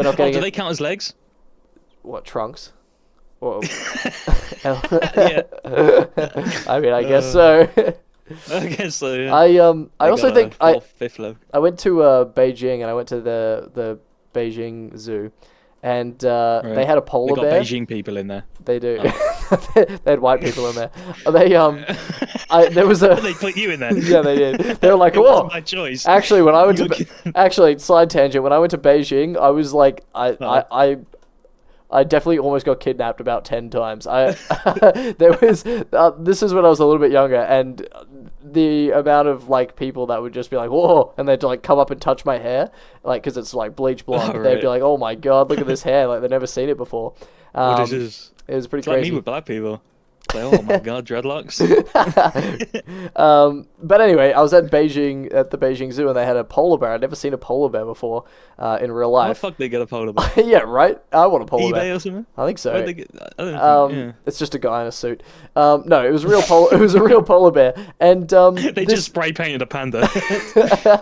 not getting
do they count as legs?
What, trunks? Well,
yeah.
I mean, I guess so.
I guess so. Yeah.
I also think
fifth leg.
I went to Beijing, and I went to the Beijing Zoo, and they had a polar bear.
They got Beijing people in there.
They do. They had white people in there. They there was a.
They put you in there.
Yeah, they did. They were like, "Whoa!"
My choice.
Actually, when I went to side tangent. When I went to Beijing, I was like, I definitely almost got kidnapped about 10 times. This is when I was a little bit younger, and the amount of like people that would just be like, "Whoa," and they'd like come up and touch my hair, like, because it's like bleach blonde.
Oh,
They'd be like, "Oh my god, look at this hair!" Like they've never seen it before.
What is
It was pretty
it's
crazy.
Like me with black people. Like, oh my god, dreadlocks.
But anyway, I was at the Beijing Zoo, and they had a polar bear. I'd never seen a polar bear before in real life.
How the fuck they get a polar bear?
Yeah, right? I want a polar bear.
eBay or something?
I think so.
It's
just a guy in a suit. No, it was a real polar bear, and
they just spray painted a panda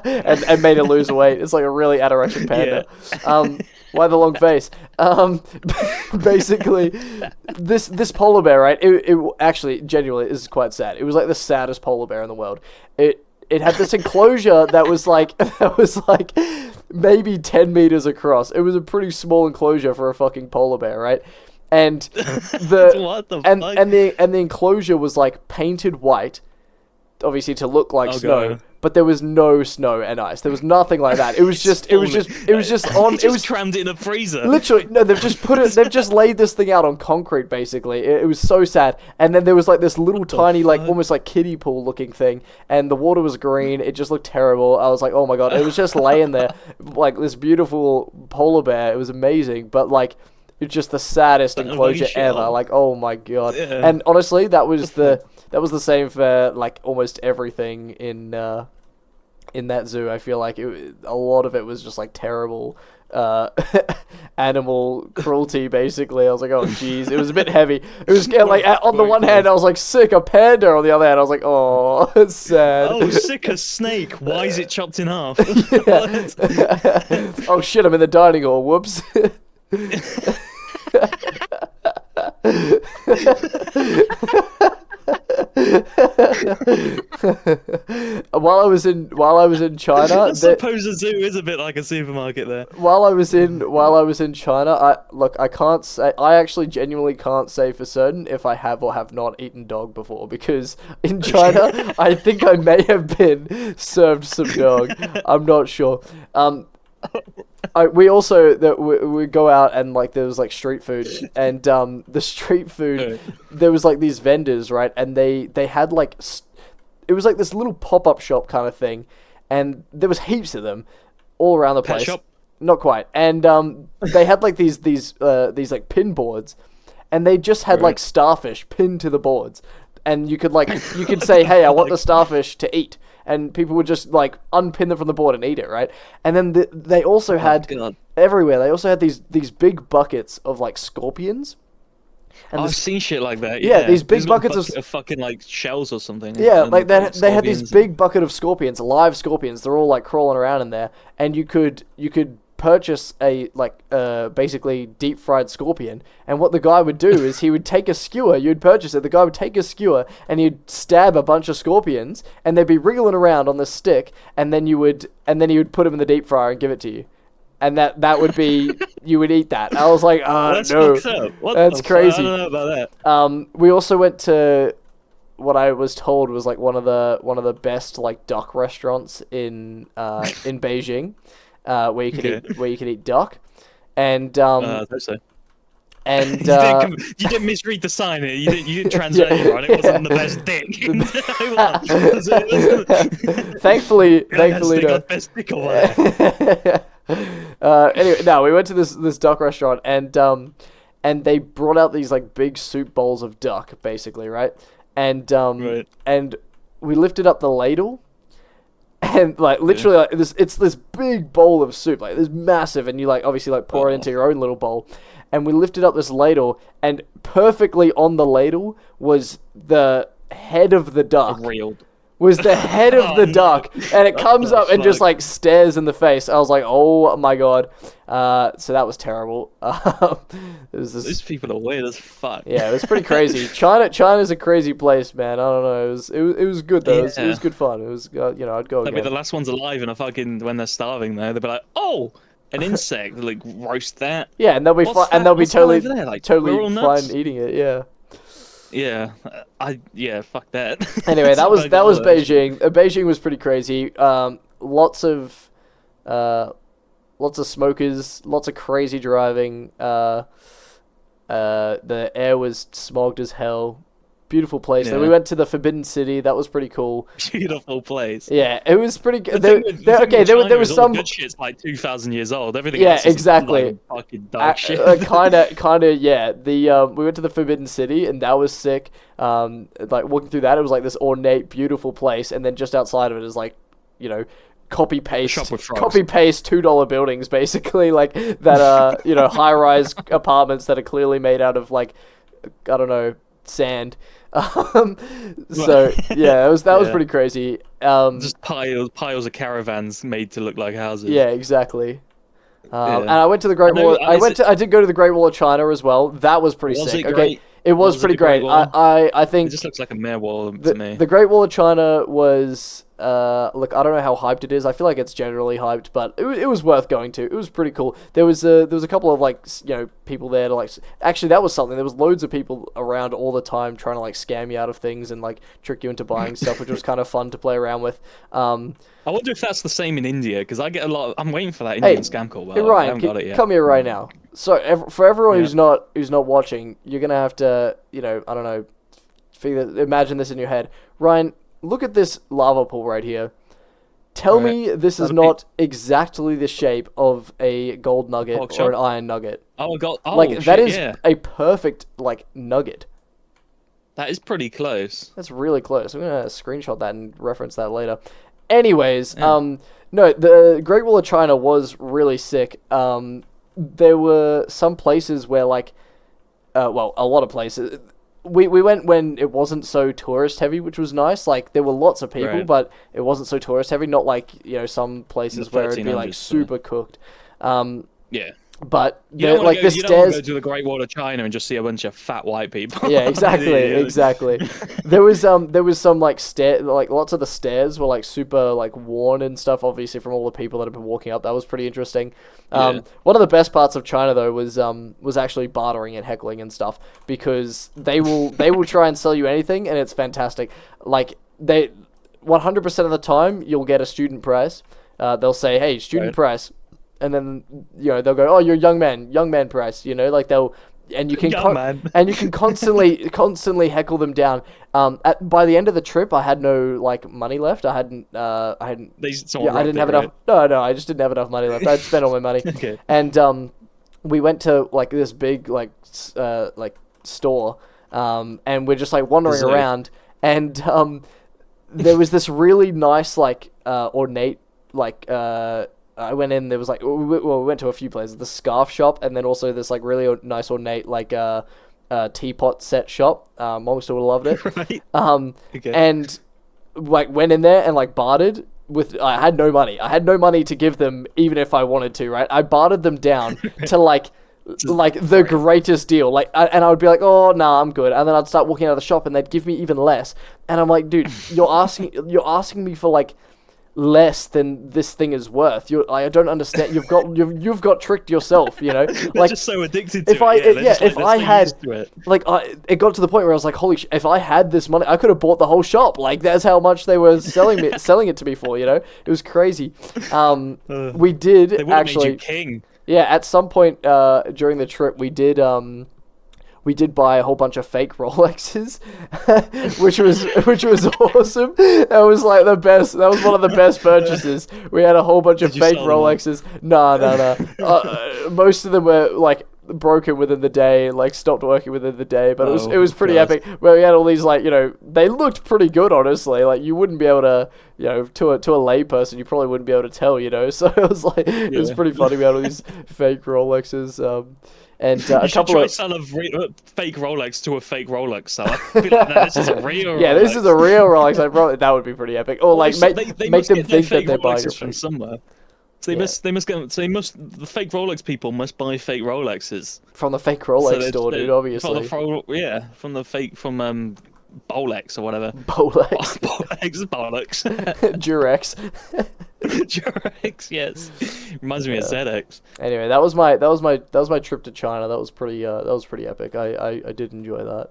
and made it lose weight. It's like a really anorexic panda. Yeah. Why the long face? Basically, this polar bear, right? It actually genuinely is quite sad. It was like the saddest polar bear in the world. It had this enclosure that was like maybe 10 meters across. It was a pretty small enclosure for a fucking polar bear, right? And
what the fuck?
And the enclosure was like painted white, obviously to look like snow.
God.
But there was no snow and ice. There was nothing like that. It was just
crammed it in a freezer.
Literally, no, they've just laid this thing out on concrete, basically. It was so sad. And then there was like this little tiny, like almost like kiddie pool looking thing, and the water was green. It just looked terrible. I was like, oh my god. It was just laying there like this beautiful polar bear. It was amazing, but like it's just the saddest enclosure ever. Like, oh my god. Yeah. And honestly, that was the same for like almost everything in that zoo. I feel like a lot of it was just like terrible animal cruelty, basically. I was like, oh jeez, it was a bit heavy. It was like on the one hand I was like, sick, a panda. On the other hand I was like, oh, it's sad.
Oh, sick, a snake. Why is it chopped in half?
Oh shit, I'm in the dining hall. Whoops. While I was in China,
I suppose a zoo is a bit like a supermarket there.
while I was in China, I can't say, I actually genuinely can't say for certain if I have or have not eaten dog before, because in China I think I may have been served some dog. I'm not sure. We also we go out and like there was like street food, and the street food, there was like these vendors, right, and they had like it was like this little pop-up shop kind of thing, and there was heaps of them all around the place.
Pet shop?
Not quite. And they had like these like pin boards, and they just had like starfish pinned to the boards, and you could say, hey, I want the starfish to eat. And people would just like unpin them from the board and eat it, right? And then they also had everywhere. They also had these big buckets of like scorpions. And
I've seen shit like that.
Yeah, these big buckets
of fucking like shells or something.
Yeah,
and,
like they had this big bucket of scorpions, live scorpions. They're all like crawling around in there, and you could purchase a basically deep fried scorpion, and what the guy would do is he would take a skewer. You'd purchase it. The guy would take a skewer and he'd stab a bunch of scorpions, and they'd be wriggling around on the stick, and then he would put them in the deep fryer and give it to you, and that would be you would eat that. I was like,
that's
no, that's crazy.
I don't know about that.
We also went to what I was told was like one of the best like duck restaurants in Beijing. Where you could eat duck, and
I hope so.
And
you didn't misread the sign here. You didn't translate it right. It wasn't the best dick.
Thankfully, no.
Best dick away.
Anyway, no, we went to this duck restaurant, and they brought out these like big soup bowls of duck, basically, right? And and we lifted up the ladle. And like literally, like it's this big bowl of soup, like this massive, and you like obviously like pour it into your own little bowl. And we lifted up this ladle, and perfectly on the ladle was the head of the duck. Was the head of the duck, and it comes up and just like stares in the face. I was like, oh my god. So that was terrible.
These people are weird as fuck.
Yeah, it was pretty crazy. China's a crazy place, man. I don't know. It was good though.
Yeah.
It was good fun. It was I'd go again.
They'll be the last ones alive, and when they're starving there, they'll be like, oh, an insect, like roast that.
Yeah, and they'll be totally fine eating it. Yeah.
Yeah, fuck that.
Anyway, that was Beijing. Beijing was pretty crazy. Lots of smokers, lots of crazy driving. The air was smogged as hell. Beautiful place.
Yeah.
Then we went to the Forbidden City. That was pretty cool.
Beautiful place.
Yeah, it was pretty good. There was some
good shit's like 2,000 years old. Everything.
Yeah,
else is
exactly.
Like fucking dark shit.
Kind of. Yeah. We went to the Forbidden City, and that was sick. Like walking through that, it was like this ornate, beautiful place, and then just outside of it is like, copy paste $2 buildings, basically, like that high rise apartments that are clearly made out of like, I don't know, sand. So yeah, that was pretty crazy.
Just piles of caravans made to look like houses.
Yeah, exactly. And I went to the Great Wall. I did go to the Great Wall of China as well. That was pretty sick. Okay, it was pretty great. I think
it just looks like a mere wall to me.
The Great Wall of China was look, I don't know how hyped it is. I feel like it's generally hyped, but it was worth going to. It was pretty cool. There was a couple of like people there to like. Actually, that was something. There was loads of people around all the time trying to like scam you out of things and like trick you into buying stuff, which was kind of fun to play around with.
I wonder if that's the same in India, because I get a lot. I'm waiting for that Indian scam call. But
Ryan,
I haven't got it yet.
Come here right now. So for everyone who's not watching, you're gonna have to I don't know, imagine this in your head. Ryan, look at this lava pool right here. Tell me this is not exactly the shape of a gold nugget or an iron nugget. That is a perfect nugget.
That is pretty close.
That's really close. I'm gonna screenshot that and reference that later. Anyways, no, the Great Wall of China was really sick. There were some places where a lot of places. We went when it wasn't so tourist heavy, which was nice. Like there were lots of people, but it wasn't so tourist heavy. Not like some places where it'd be like super cooked.
Yeah.
But
You don't want
like
to go,
the
you don't want to
stairs.
go to the Great Wall of China and just see a bunch of fat white people.
Yeah, exactly, exactly. There was some like like lots of the stairs were like super like worn and stuff. Obviously, from all the people that have been walking up, that was pretty interesting.
Yeah.
One of the best parts of China though was actually bartering and heckling and stuff, because they will try and sell you anything, and it's fantastic. Like they 100% of the time you'll get a student price. They'll say, hey, student price. And then, they'll go, oh, you're a young man price, like and you can and you can constantly heckle them down. By the end of the trip, I had no like money left. I didn't have enough. No, I just didn't have enough money left. I'd spent all my money.
Okay.
And we went to like this big like store, and we're just like wandering around, and there was this really nice like ornate like I went in. There was like we went to a few places. The scarf shop, and then also this like really nice ornate like teapot set shop. Mom still loved it.
Right. Okay.
And like went in there and like bartered with. I had no money. I had no money to give them, even if I wanted to. Right. I bartered them down to like the greatest deal. Like, and I would be like, oh no, I'm good. And then I'd start walking out of the shop, and they'd give me even less. And I'm like, dude, you're asking me for like less than this thing is worth. I don't understand. You've got tricked yourself. Like
just so addicted to it.
If I had like it got to the point where I was like, holy if I had this money, I could have bought the whole shop. Like that's how much they were selling it to me for. It was crazy. We did
they
actually
made you king.
Yeah, at some point during the trip, we did buy a whole bunch of fake Rolexes, which was awesome. That was like the best. That was one of the best purchases. We had a whole bunch of fake Rolexes. No. Most of them were like broken within the day, like stopped working within the day. But it was pretty epic. Where we had all these like they looked pretty good, honestly. Like you wouldn't be able to to a lay person, you probably wouldn't be able to tell. So it was like it was pretty funny. We had all these fake Rolexes. And a couple of
sell a fake Rolex to a fake Rolex seller. Be like, no, this is a real Rolex.
Yeah, this is a real Rolex. That would be pretty epic. Or like make them think that they're buying it
from somewhere. So the fake Rolex people must buy fake Rolexes
from the fake Rolex store, dude. Obviously,
from Bolex or whatever.
Bolex.
Bollocks.
Durex.
Durex, yes. Reminds me of ZX.
Anyway, that was my trip to China. That was pretty epic. I did enjoy that.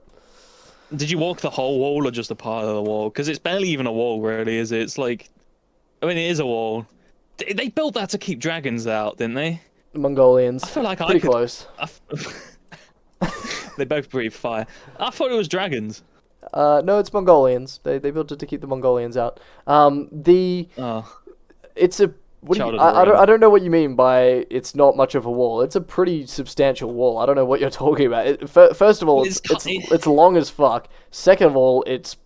Did you walk the whole wall or just a part of the wall? Because it's barely even a wall, really, is it? It's like, I mean, it is a wall. They built that to keep dragons out, didn't they?
The Mongolians.
I feel like
pretty close.
They both breathe fire. I thought it was dragons.
No, it's Mongolians. They built it to keep the Mongolians out. It's a. I don't know what you mean by it's not much of a wall. It's a pretty substantial wall. I don't know what you're talking about. First of all, it's long as fuck. Second of all, it's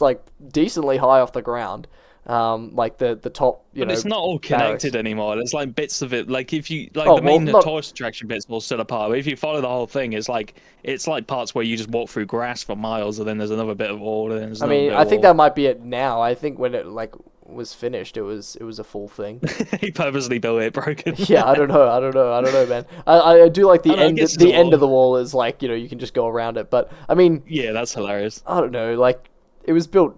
like decently high off the ground. Like the top,
but it's not all connected anymore. There's like bits of it. Like if you tourist attraction bits all still apart. But if you follow the whole thing, it's like parts where you just walk through grass for miles, and then there's another bit of wall. And
I think that might be it now. I think when it was finished, it was a full thing.
He purposely built it broken.
Yeah, I don't know, man. I do like the end. The end of the wall is like you can just go around it. But I mean,
yeah, that's hilarious.
I don't know. Like it was built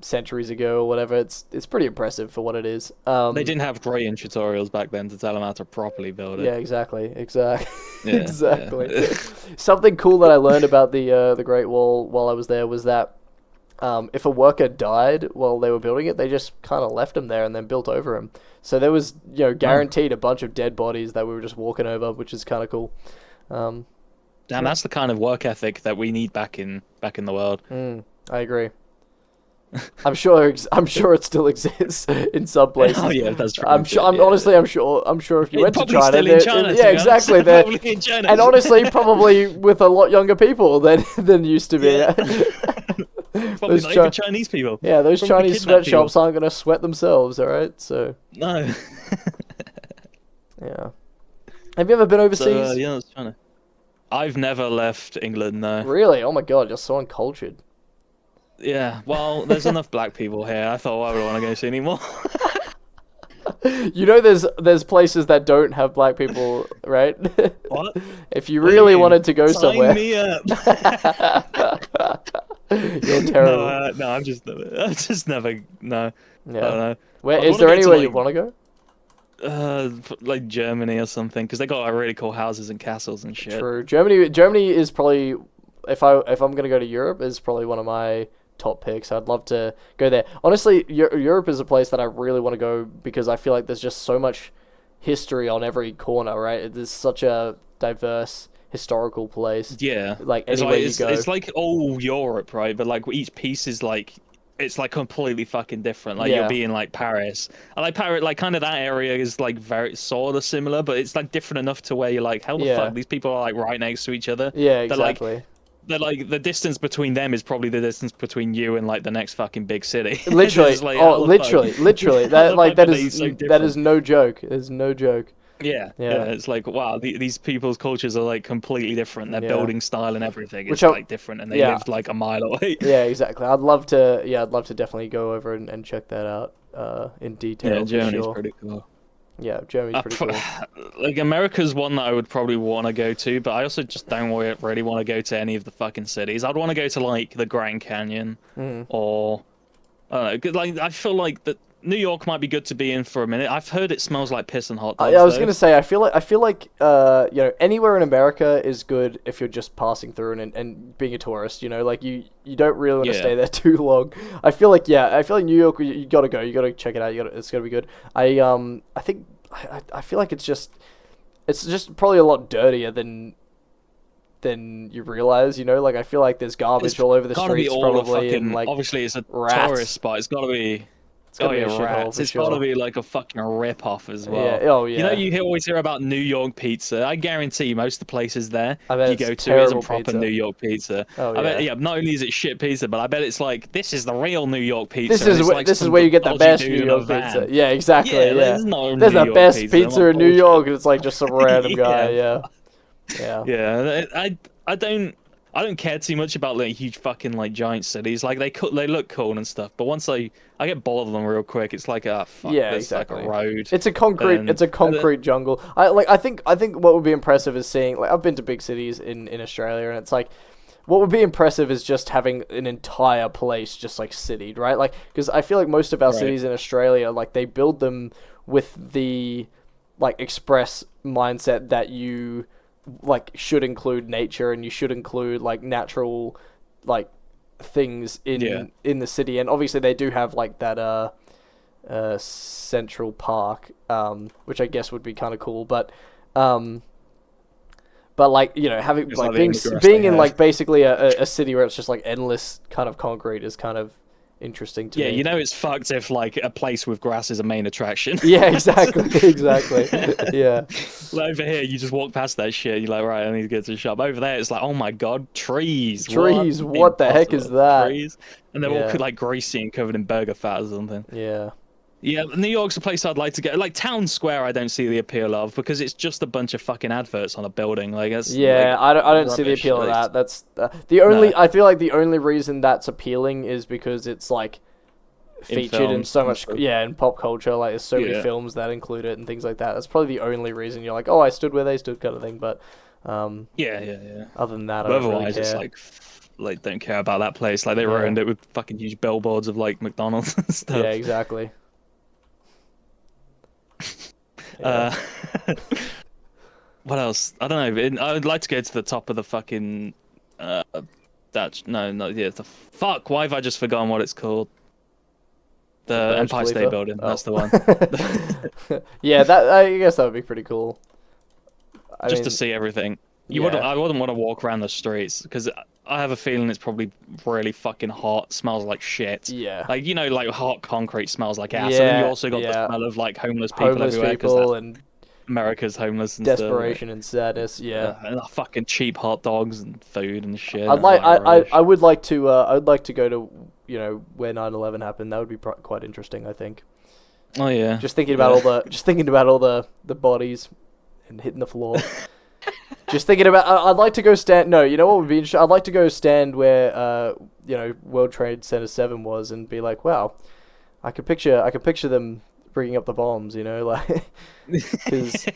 centuries ago or whatever. It's pretty impressive for what it is.
They didn't have great tutorials back then to tell them how to properly build it.
Yeah, exactly. Yeah, exactly.
Yeah.
Something cool that I learned about the Great Wall while I was there was that if a worker died while they were building it, they just kind of left him there and then built over him. So there was guaranteed a bunch of dead bodies that we were just walking over, which is kind of cool.
Damn, that's the kind of work ethic that we need back in the world.
I agree. I'm sure it still exists in some places.
Oh yeah, that's true.
I'm sure if you went to China,
yeah,
exactly.
In China.
And honestly, probably with a lot younger people than used to be.
Yeah. Probably not even Chinese people.
Yeah, those Chinese sweatshops aren't going to sweat themselves, all right? So
no.
Yeah. Have you ever been overseas?
Yeah, that's China. I've never left England. No.
Really? Oh my god, you're so uncultured.
Yeah, well, there's enough black people here. I thought I would want to go see any more.
You know, there's places that don't have black people, right?
What?
If you really wanted to go
Sign
somewhere.
me up.
You're terrible.
No, I'm just never. No, I don't
Yeah.
know.
Where
I'd
is
wanna
there
go to,
anywhere you
like,
want to go?
like Germany or something, because they got like really cool houses and castles and shit.
True. Germany is probably, if I'm gonna go to Europe, is probably one of my top picks. I'd love to go there. Honestly, Europe is a place that I really want to go because I feel like there's just so much history on every corner, right? There's such a diverse historical place.
Yeah,
Like
it's
anywhere
like
you go.
it's like all Europe, right? But like each piece is like it's like completely fucking different. Like you'll
Yeah.
be in like Paris. I like Paris, like kind of that area is like very sort of similar, but it's like different enough to where you're like, how the
Yeah.
fuck these people are like right next to each other.
Yeah,
They're like
exactly.
they're like the distance between them is probably the distance between you and like the next fucking big city.
Literally.
It's like,
Oh,
how the
literally,
fuck-
literally.
how
That
the
like
fuck
that
are they
is
so
that
different?
is no joke. There's no joke.
Yeah,
Yeah.
it's like wow, these people's cultures are like completely different. Their
Yeah.
building style and everything is
Which I-
like different, and they
yeah.
lived like a mile away.
Yeah, exactly. I'd love to. Yeah, I'd love to definitely go over and check that out. In detail.
Yeah,
for
Germany's
sure.
pretty cool.
Yeah, Germany's pretty cool.
Like America's one that I would probably want to go to, but I also just don't really want to go to any of the fucking cities. I'd want to go to like the Grand Canyon, or I don't know. 'Cause, like I feel like that New York might be good to be in for a minute. I've heard it smells like piss and hot dogs.
I was
though.
gonna say I feel like you know, anywhere in America is good if you're just passing through and being a tourist. You know, like you don't really want to
Yeah.
stay there too long. I feel like New York, you gotta go. You gotta check it out. It's gotta be good. I feel like it's just probably a lot dirtier than you realize. You know, like I feel like there's garbage all over the
Gotta be
streets
all a
probably,
fucking,
and like
obviously it's a
rats.
tourist spot. It's gotta be.
It's gotta be a
yeah,
shithole
rats.
for
It's
sure.
gotta be like a fucking rip-off as well.
Yeah. Oh yeah.
You know, you always hear about New York pizza. I guarantee most of the places there
I bet
you
it's
go to is a
terrible
proper
pizza.
New York pizza.
Oh,
I bet,
yeah.
yeah, not only is it shit pizza, but I bet it's like, this is the real New York pizza.
This is
It's
where
like
this is
some
where you get the
dodgy
best
dude
New
in a
York
van.
pizza. Yeah, exactly.
Yeah,
Yeah,
there's no
there's
New
the
York
best
pizza. I'm
pizza
like,
in New
bullshit.
York, and it's like just some random guy.
Yeah.
Yeah.
Yeah, I don't care too much about like huge fucking like giant cities. Like they look cool and stuff, but once I get bored of them real quick, it's like fuck,
Yeah,
there's
exactly.
like a road.
It's a concrete jungle. I think what would be impressive is seeing, like, I've been to big cities in Australia, and it's like, what would be impressive is just having an entire place just like citied, right? Like, because I feel like most of our
Right.
cities in Australia, like, they build them with the like express mindset that you like should include nature, and you should include like natural like things in the city. And obviously they do have like that Central Park, which I guess would be kind of cool, but like, you know, having
It's
like
like the
being
immigrants
being
they
in
have.
like basically a city where it's just like endless kind of concrete is kind of interesting to
Yeah,
me.
you know it's fucked if like a place with grass is a main attraction.
Yeah, exactly. Yeah.
Like over here, you just walk past that shit. You're like, right, I need to get to the shop. Over there, it's like, oh my god, trees.
What the heck is
Impossible.
that?
Trees, and they're
Yeah.
all like greasy and covered in burger fat or something.
Yeah.
Yeah, New York's a place I'd like to go. Like Town Square, I don't see the appeal of because it's just a bunch of fucking adverts on a building. Like that's
Yeah,
like,
I don't see the
rubbish.
appeal of
Like,
that. That's the only.
No.
I feel like the only reason that's appealing is because it's like featured in
films
so
and
much.
stuff.
Yeah, in pop culture, like there's so many
Yeah.
films that include it and things like that. That's probably the only reason you're like, oh, I stood where they stood, kind of thing. But
Yeah.
other than that, I
But
don't really
otherwise,
care.
it's like don't care about that place. Like they ruined it with fucking huge billboards of like McDonald's and stuff.
Yeah, exactly. Yeah.
What else? I don't know. I would like to go to the top of the fucking. The fuck. Why have I just forgotten what it's called? The
Burj
Empire State
Khalifa?
Building.
Oh.
That's the one.
Yeah, that I guess that would be pretty cool.
Just to see everything. I wouldn't want to walk around the streets because I have a feeling it's probably really fucking hot. Smells like shit.
Yeah.
Like you know, like hot concrete smells like ass, and then you also got the smell of like homeless people
Homeless
everywhere because
people and
America's homeless and
desperation and sadness. Yeah.
stuff. And fucking cheap hot dogs and food and shit.
I would like to I'd like to go to, you know, where 9/11 happened. That would be quite interesting, I think.
Oh yeah.
Just thinking about all the bodies and hitting the floor. Just thinking about, I'd like to go stand. No, you know what would be interesting? I'd like to go stand where you know, World Trade Center 7 was, and be like, wow, I could picture them bringing up the bombs, you know, like.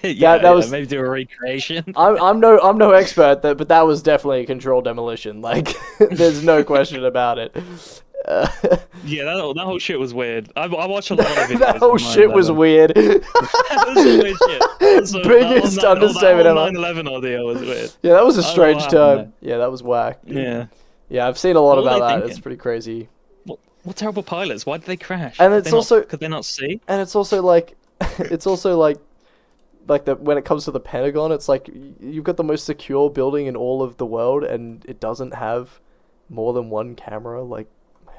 Yeah,
that was
maybe do a recreation.
I'm no expert, but that was definitely a controlled demolition. Like, there's no question about it.
Yeah, that whole shit was weird. I watched a lot of videos.
That whole shit was weird.
That was some weird shit.
Biggest understatement ever.
9/11 audio was weird.
Yeah, that was a strange
time.
time. Yeah, that was whack.
Yeah.
Yeah, I've seen a lot
What were
about
they
that.
thinking?
It's pretty crazy.
What terrible pilots? Why did they crash?
And it's also
could they not see?
And it's also like, when it comes to the Pentagon, it's like you've got the most secure building in all of the world, and it doesn't have more than one camera. Like,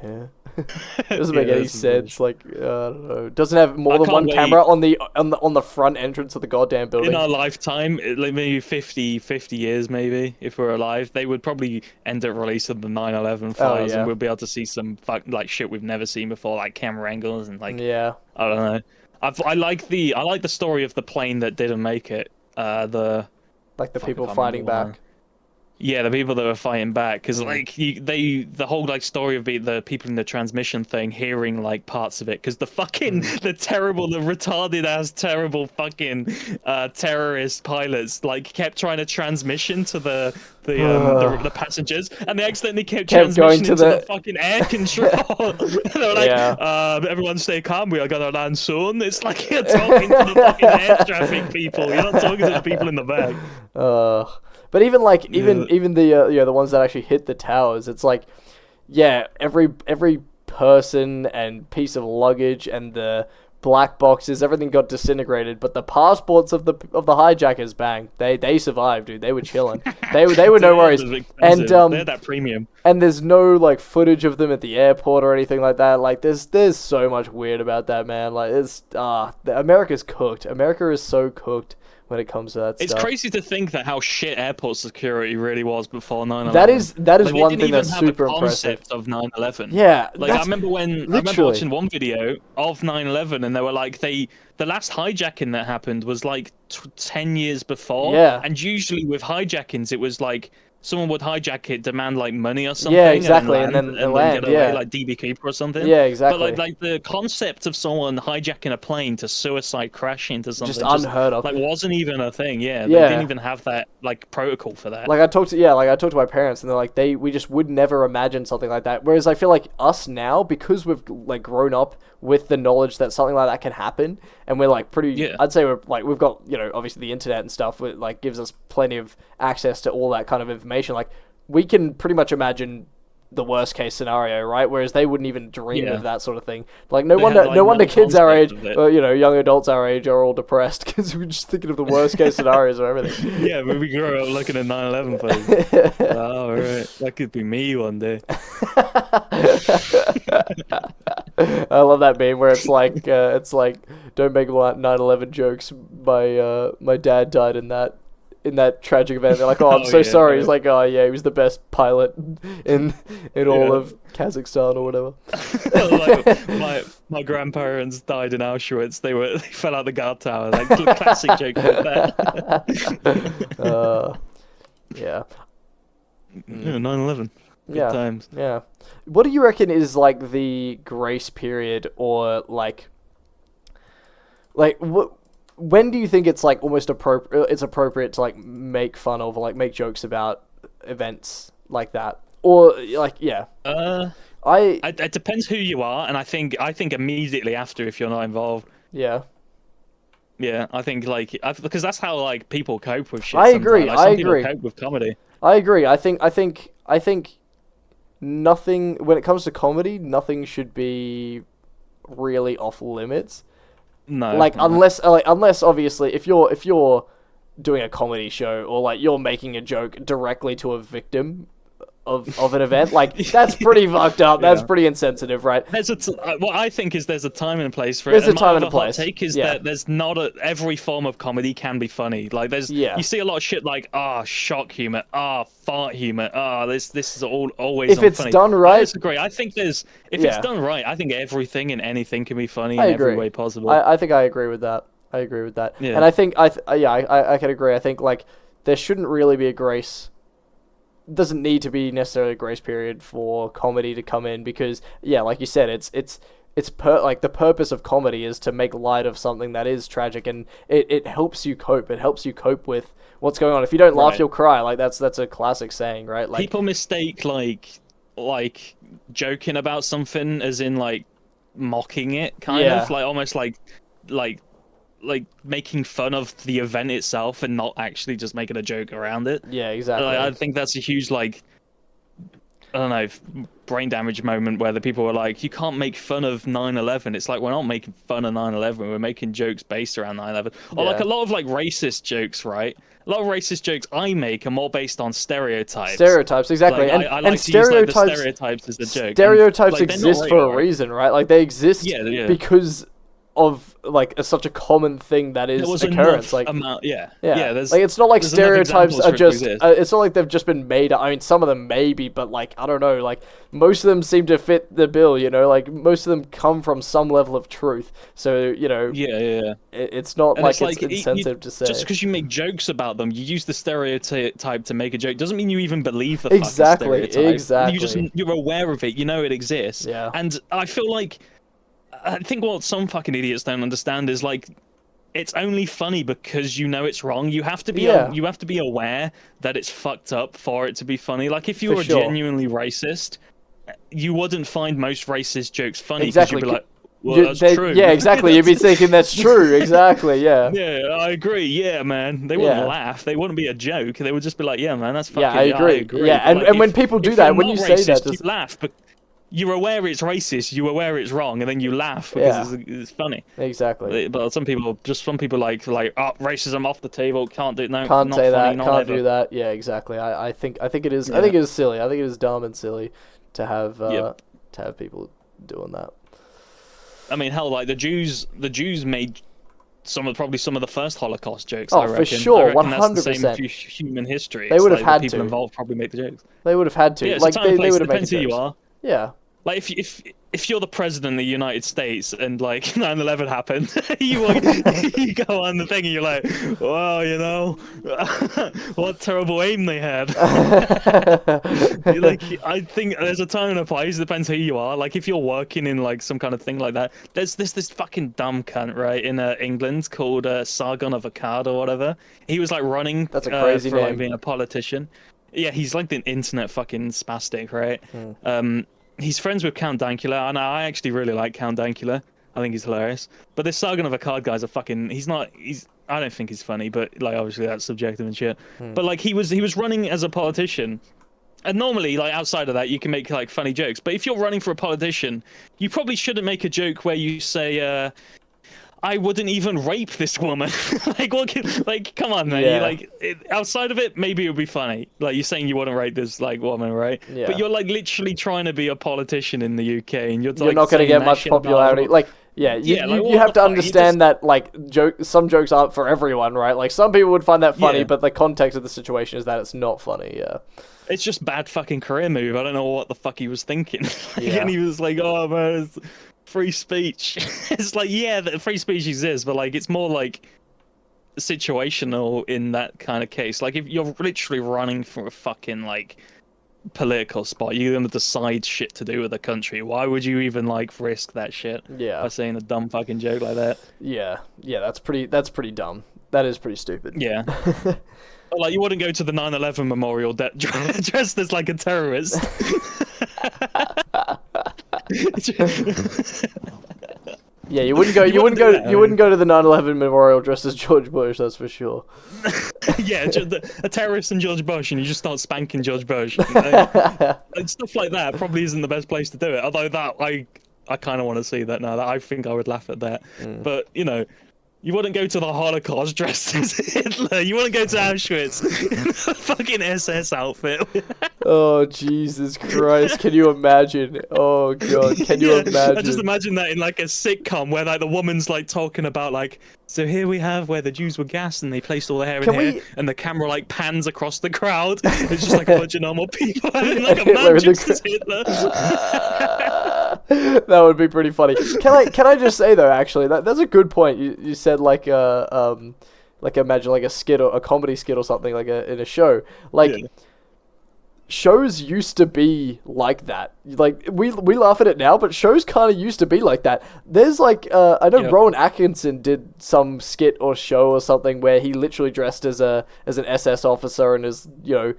yeah. It doesn't make any sense. Like, I don't know. It doesn't have more than one camera on the front entrance of the goddamn building.
In our lifetime, like maybe 50 years, maybe, if we're alive, they would probably end up releasing the 9/11 files, and we'll be able to see some like shit we've never seen before, like camera angles and like.
Yeah.
I don't know. I like the story of the plane that didn't make it. The
people fighting back.
Yeah, the people that were fighting back, because like the whole like story of the people in the transmission thing hearing like parts of it, because the retarded ass terrible fucking terrorist pilots like kept trying to transmission to the passengers, and they accidentally kept transmission to the fucking air control. They were like, everyone stay calm, we are gonna land soon. It's like you're talking to the fucking air traffic people. You're not talking to the people in the back.
But even the ones that actually hit the towers, it's like, yeah, every person and piece of luggage and the black boxes, everything got disintegrated, but the passports of the hijackers, bang, they survived, dude. They were chilling. They were no worries. And
they're that premium.
And there's no like footage of them at the airport or anything like that. Like there's so much weird about that, man. Like America's cooked. America is so cooked when it comes to that
it's
stuff.
It's crazy to think that how shit airport security really was before 9/11.
That is
like,
one thing that's super impressive.
Of 9/11.
Yeah,
like I remember watching one video of 9/11, and they were like the last hijacking that happened was like 10 years before.
Yeah,
and usually with hijackings, it was like someone would hijack it, demand like money or something.
Yeah, exactly, and then land.
Get away, like DB Cooper or something.
Yeah, exactly.
But like the concept of someone hijacking a plane to suicide crash into something
just unheard of.
Like wasn't even a thing. Yeah, they didn't even have that like protocol for that.
Like I talked to my parents, and they're like we just would never imagine something like that. Whereas I feel like us now, because we've like grown up with the knowledge that something like that can happen, and we're like pretty. Yeah. I'd say we've got obviously the internet and stuff, which like gives us plenty of access to all that kind of information. Like we can pretty much imagine the worst case scenario, right? Whereas they wouldn't even dream of that sort of thing. Like no wonder kids our age, young adults our age are all depressed because we're just thinking of the worst case scenarios of everything.
Yeah, when we grow up looking at 9/11 plays. Oh, right, that could be me one day.
I love that meme where it's like don't make 9/11 jokes. My dad died in that tragic event. They're like, oh, I'm so sorry. Right. He's like, oh yeah, he was the best pilot in all of Kazakhstan or whatever.
Like, my grandparents died in Auschwitz. They fell out the guard tower. Like classic joke like that.
Yeah.
9/11. Good times.
Yeah. What do you reckon is like the grace period, or like what? When do you think it's like almost appropriate to like make fun of or like make jokes about events like that, or like
it depends who you are, and I think immediately after, if you're not involved.
Yeah,
I think because that's how like people cope with shit.
I agree.
Like,
I
agree.
People
cope with comedy.
I agree. I think nothing, when it comes to comedy, nothing should be really off limits.
No,
unless obviously if you're doing a comedy show, or like you're making a joke directly to a victim of an event, like that's pretty fucked up. That's pretty insensitive, right?
What I think is there's a time and a place for it.
There's a time and a place.
My take is that there's not every form of comedy can be funny. Like you see a lot of shit like shock humor, fart humor, this is always
if it's
funny.
Done right.
I disagree. I think it's done right. I think everything and anything can be funny in every way possible.
I think I agree with that. Yeah. And I think I can agree. I think like there shouldn't really be a grace. Doesn't need to be necessarily a grace period for comedy to come in, because like you said, it's like the purpose of comedy is to make light of something that is tragic, and it helps you cope. It helps you cope with what's going on. If you don't laugh, you'll cry. Like that's a classic saying, right? Like
people mistake like joking about something as in like mocking it, kind of like almost like making fun of the event itself and not actually just making a joke around it.
Yeah, exactly.
I think that's a huge like, I don't know, brain damage moment where the people were like, you can't make fun of 9/11. It's like, we're not making fun of 9/11. We're making jokes based around 9/11. Or like a lot of like racist jokes, right? A lot of racist jokes I make are more based on stereotypes.
Stereotypes, exactly.
Like, I like
and
to use like, the
stereotypes,
stereotypes as a joke.
Stereotypes
and, like,
exist for a reason, right? Like they exist because of like such a common thing that is occurrence. Like
amount,
like it's not like stereotypes are just. It's not like they've just been made. I mean, some of them maybe, but like I don't know. Like most of them seem to fit the bill. You know, like most of them come from some level of truth. So you know, it's not like it's insensitive to say.
Just because you make jokes about them, you use the stereotype to make a joke doesn't mean you even believe the
exactly.
fucking stereotype. You're aware of it. You know it exists.
Yeah.
And I feel like. I think what some fucking idiots don't understand is like, it's only funny because you know it's wrong. You have to be you have to be aware that it's fucked up for it to be funny. Like if you were genuinely racist, you wouldn't find most racist jokes funny because you'd be like, well, that's true.
Yeah, exactly. You'd be thinking that's true. Exactly. Yeah.
Yeah, I agree. Yeah, man. They wouldn't laugh. They wouldn't be a joke. They would just be like, yeah, man, that's fucking.
Yeah, I agree. Yeah,
and,
like, and when people do that, when you say that,
you laugh, but you're aware it's racist, you're aware it's wrong, and then you laugh because it's funny.
Exactly.
But some people like racism off the table, can't do it. No,
can't
not
say
funny,
that,
not
can't
ever.
do that. Yeah, exactly. I think it is. I think it is silly. I think it is dumb and silly to have people doing that.
I mean, hell, like the Jews made probably some of the first Holocaust jokes.
Oh,
I reckon.
for sure, 100%.
That's the same human history.
They would have had
the people
to.
involved probably make the jokes.
They would have had to.
Yeah,
like they would have made
depends who you are.
Yeah.
Like if you're the president of the United States and like 9/11 happened, you go on the thing and you're like, well, you know, what terrible aim they had. Like I think there's a time and a place. Depends who you are. Like if you're working in like some kind of thing like that, there's this fucking dumb cunt right in England called Sargon of Akkad or whatever. He was like running.
That's a crazy
for
name.
like being a politician. Yeah, he's like the internet fucking spastic, right? He's friends with Count Dankula, and I actually really like Count Dankula. I think he's hilarious. But this Sargon of Akkad guy's a fucking. I don't think he's funny, but like obviously that's subjective and shit. But like he was running as a politician, and normally like outside of that you can make like funny jokes. But if you're running for a politician, you probably shouldn't make a joke where you say, I wouldn't even rape this woman. like, come on, man.
Yeah.
Outside of it, maybe it would be funny. Like, you're saying you wouldn't rape this like woman, right?
Yeah.
But you're like literally trying to be a politician in the UK, and you're
not going to get much popularity. Like, you have to understand that like some jokes aren't for everyone, right? Like, some people would find that funny, but the context of the situation is that it's not funny. Yeah.
It's just bad fucking career move. I don't know what the fuck he was thinking.
Yeah.
And he was like, oh man, it's free speech. It's like, yeah, free speech exists, but like it's more like situational in that kind of case. Like if you're literally running for a fucking like political spot, you're gonna decide shit to do with the country. Why would you even like risk that shit?
Yeah.
By saying a dumb fucking joke like that.
Yeah. That's pretty dumb. That is pretty stupid.
Yeah. Like you wouldn't go to the 9/11 memorial dressed as like a terrorist.
Yeah, you wouldn't go to the 9/11 memorial dressed as George Bush. That's for sure.
Yeah, a terrorist and George Bush, and you just start spanking George Bush. And stuff like that probably isn't the best place to do it. Although that I kind of want to see that now. That I think I would laugh at that. But you know. You wouldn't go to the Holocaust dressed as Hitler. You wouldn't go to Auschwitz in a fucking SS outfit.
Oh, Jesus Christ. Can you imagine? Oh, God. Can you imagine?
I just imagine that in like a sitcom where like the woman's like talking about like, so here we have where the Jews were gassed and they placed all their hair in here, and the camera like pans across the crowd. It's just like a bunch of normal people and like a man dressed as Hitler.
That would be pretty funny. Can I just say though, actually, that's a good point. You said like imagine like a skit or a comedy skit or something like in a show. Like shows used to be like that. Like we laugh at it now, but shows kind of used to be like that. There's like I know Rowan Atkinson did some skit or show or something where he literally dressed as an SS officer and is, you know,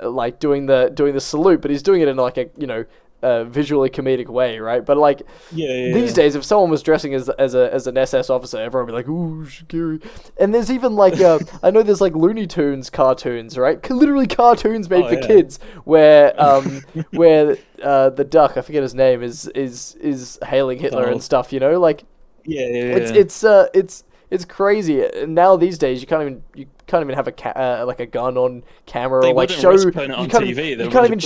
like doing the salute, but he's doing it in like a, you know, visually comedic way, right? But like these days, if someone was dressing as an SS officer, everyone would be like, "Ooh, scary." And there's even like I know there's like Looney Tunes cartoons, right? Literally cartoons made for kids, where the duck, I forget his name, is hailing Hitler and stuff, you know, like it's crazy. And now these days you can't even have a gun on camera, or like show you can't even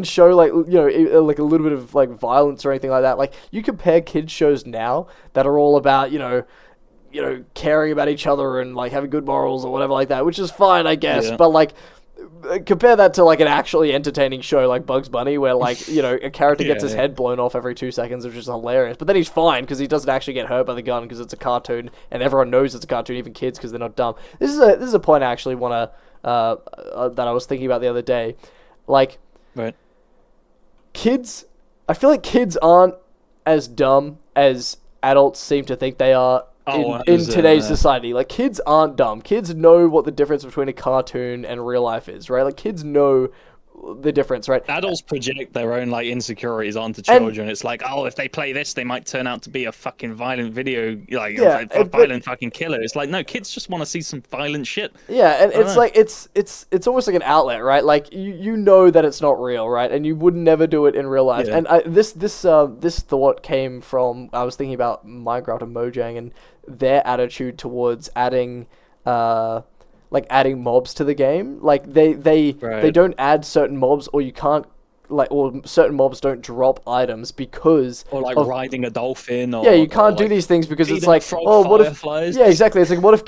show like, you know, like a little bit of like violence or anything like that. Like you compare kids shows now that are all about, you know, caring about each other and like having good morals or whatever like that, which is fine, I guess. But like compare that to like an actually entertaining show like Bugs Bunny, where like, you know, a character gets his head blown off every 2 seconds, which is hilarious, but then he's fine because he doesn't actually get hurt by the gun because it's a cartoon and everyone knows it's a cartoon, even kids, because they're not dumb. This is a point I actually want to that I was thinking about the other day. Like, kids, I feel like kids aren't as dumb as adults seem to think they are. In today's society, like, kids aren't dumb. Kids know what the difference between a cartoon and real life is, right? Like, kids know the difference, right?
Adults project their own like insecurities onto children. It's like, oh, if they play this, they might turn out to be a fucking violent a violent fucking killer. It's like, no, kids just want to see some violent shit.
Yeah, and it's like it's almost like an outlet, right? Like you know that it's not real, right? And you would never do it in real life. And this thought came from, I was thinking about Minecraft and Mojang and their attitude towards adding mobs to the game. Like they don't add certain mobs, or you can't, like, or certain mobs don't drop items because
of riding a dolphin, or
you can't do these things because it's like, what if exactly, it's like, what if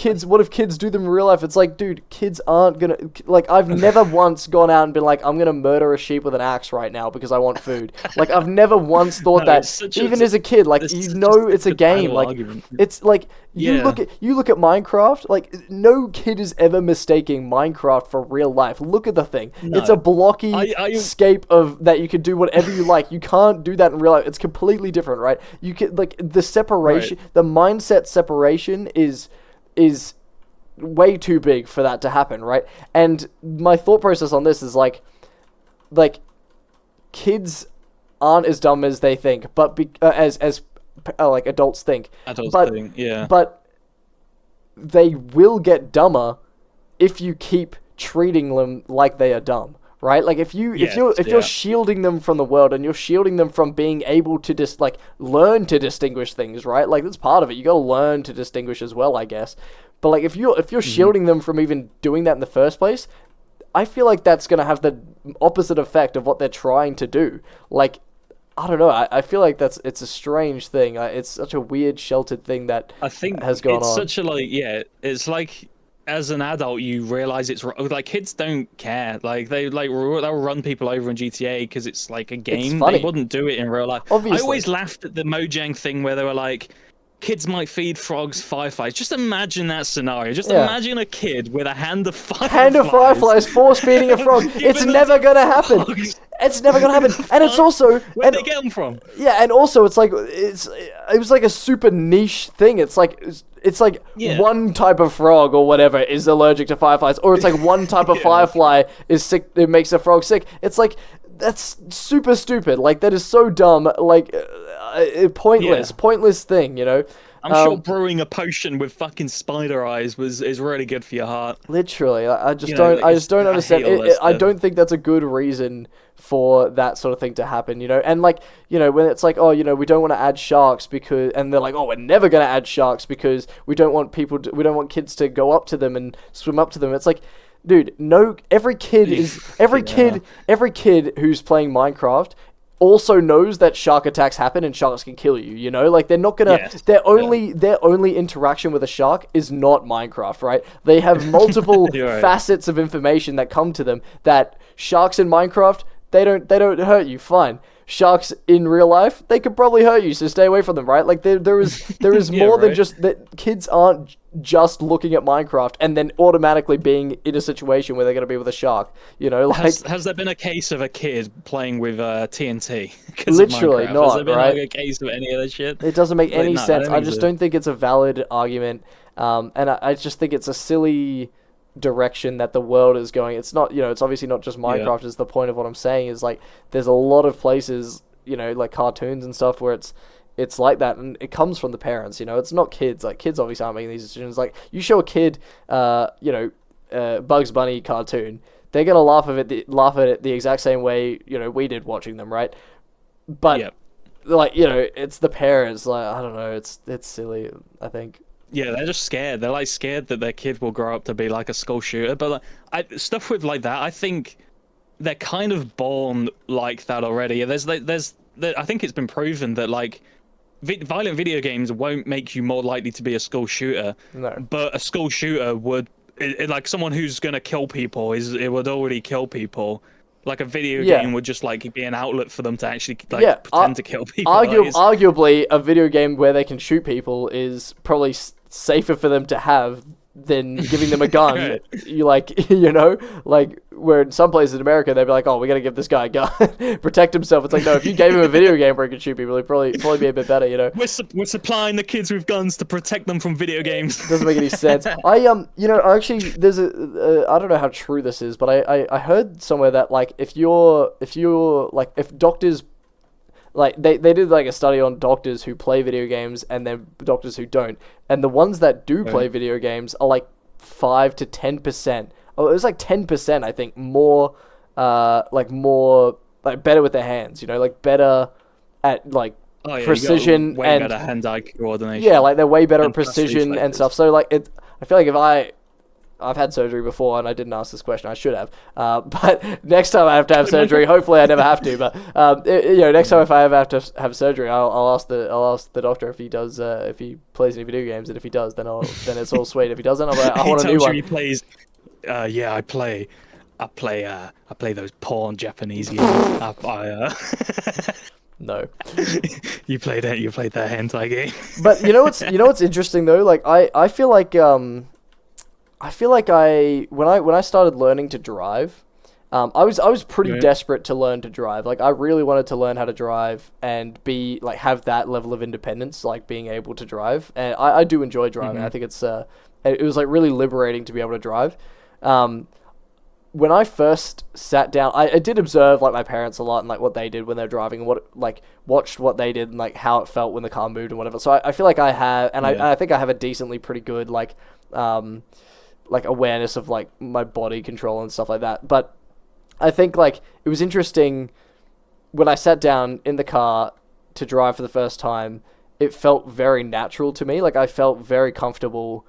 kids do them in real life? It's like, dude, kids aren't gonna, like, I've never once gone out and been like, I'm gonna murder a sheep with an axe right now because I want food. Like, I've never once thought that, even as a kid. Like, you know, it's a game. Like, argument. It's like, you look at Minecraft, like, no kid is ever mistaking Minecraft for real life. Look at the thing. No. It's a blocky scape of that you can do whatever you like. You can't do that in real life. It's completely different, right? You can, like, the separation, the mindset separation is way too big for that to happen, right? And my thought process on this is like kids aren't as dumb as they think, but as like adults think. But they will get dumber if you keep treating them like they are dumb, right? Like, if you're shielding them from the world, and you're shielding them from being able to just like learn to distinguish things, right? Like, that's part of it. You got to learn to distinguish as well, I guess. But like, if you're shielding them from even doing that in the first place, I feel like that's gonna have the opposite effect of what they're trying to do. Like, I don't know. I feel like it's a strange thing. It's such a weird, sheltered thing that
I think
has gone on.
It's such a it's like, as an adult, you realize it's like, kids don't care. Like, they'll run people over in GTA because it's like a game. They wouldn't do it in real life.
Obviously.
I always laughed at the Mojang thing where they were like, kids might feed frogs fireflies. Just imagine that scenario. Just imagine a kid with a hand of fireflies.
Force feeding a frog. It's never gonna happen. It's never gonna happen. And it's also,
where they get them from?
Yeah, and also it's like, it was like a super niche thing. It's like one type of frog or whatever is allergic to fireflies, or it's like one type of firefly is sick. It makes a frog sick. It's like, that's super stupid. Like, that is so dumb. Like, pointless thing, you know.
I'm sure brewing a potion with fucking spider eyes is really good for your heart.
Literally, I just don't understand. I don't think that's a good reason for that sort of thing to happen, you know. And like, you know, when it's like, oh, you know, we don't want to add sharks because, and they're like, oh, we're never gonna add sharks because we don't want kids to go up to them and swim up to them. It's like, dude, no, every kid who's playing Minecraft also knows that shark attacks happen and sharks can kill you, you know? Like, they're not gonna, their only interaction with a shark is not Minecraft, right? They have multiple facets of information that come to them that sharks in Minecraft, they don't hurt you, fine. sharks in real life, they could probably hurt you, so stay away from them, right? Like there is
Yeah,
more than
right.
just that. Kids aren't just looking at Minecraft and then automatically being in a situation where they're going to be with a shark, you know, like
Has there been a case of a kid playing with TNT because of
literally
Minecraft? Has there
not,
been
right?
like a case of any of that shit?
It doesn't make
Like,
any
no, I
sense.
don't
I
think
just
so.
don't think it's a valid argument, and I just think it's a silly direction that the world is going. It's not, it's obviously not just Minecraft. Is the point of what I'm saying is like there's a lot of places, like cartoons and stuff where it's like that, and it comes from the parents. It's not kids. Like kids obviously aren't making these decisions. Like you show a kid, Bugs Bunny cartoon, they're gonna laugh at it the exact same way we did watching them, right? But
Yep.
like it's the parents. Like I don't know. It's silly. I think.
Yeah, they're just scared. They're like scared that their kid will grow up to be like a school shooter. But stuff with like that, I think they're kind of born like that already. I think it's been proven that like violent video games won't make you more likely to be a school shooter.
No.
But a school shooter would, like someone who's gonna kill people it would already kill people. Like a video game would just like be an outlet for them to actually like pretend to kill people.
Arguably, a video game where they can shoot people is probably safer for them to have than giving them a gun.
Right.
Like where in some places in America they'd be like, "Oh, we gotta give this guy a gun, protect himself." It's like, no, if you gave him a video game where he could shoot people, he'd probably be a bit better.
We're supplying the kids with guns to protect them from video games.
Doesn't make any sense. Actually, there's I don't know how true this is, but I heard somewhere that like if doctors, like they did like a study on doctors who play video games and then doctors who don't, and the ones that do play video games are like 5 to 10%. Oh, it was like 10%, I think, more better with their hands. Like better at like precision
way
and
better hand-eye coordination.
yeah, like they're way better at
And fast
precision and
reflexes.
stuff. So like I feel like if I've had surgery before and I didn't ask this question, I should have. But next time I have to have surgery, hopefully I never have to. But next time if I ever have to have surgery, I'll ask the doctor if he does if he plays any video games, and if he does, then it's all sweet. If he doesn't, I'm like, I want a new one.
He plays. Yeah, I play those porn Japanese games.
No.
You played that hentai game.
But what's interesting though? Like I feel like when I started learning to drive, I was pretty desperate to learn to drive. Like I really wanted to learn how to drive and be like have that level of independence, like being able to drive. And I do enjoy driving. I think it was like really liberating to be able to drive. When I first sat down, I did observe like my parents a lot and like what they did when they're driving and watched what they did and like how it felt when the car moved and whatever. So I feel like I have, and I think I have a decently pretty good like awareness of like my body control and stuff like that. But I think like it was interesting when I sat down in the car to drive for the first time. It felt very natural to me. Like I felt very comfortable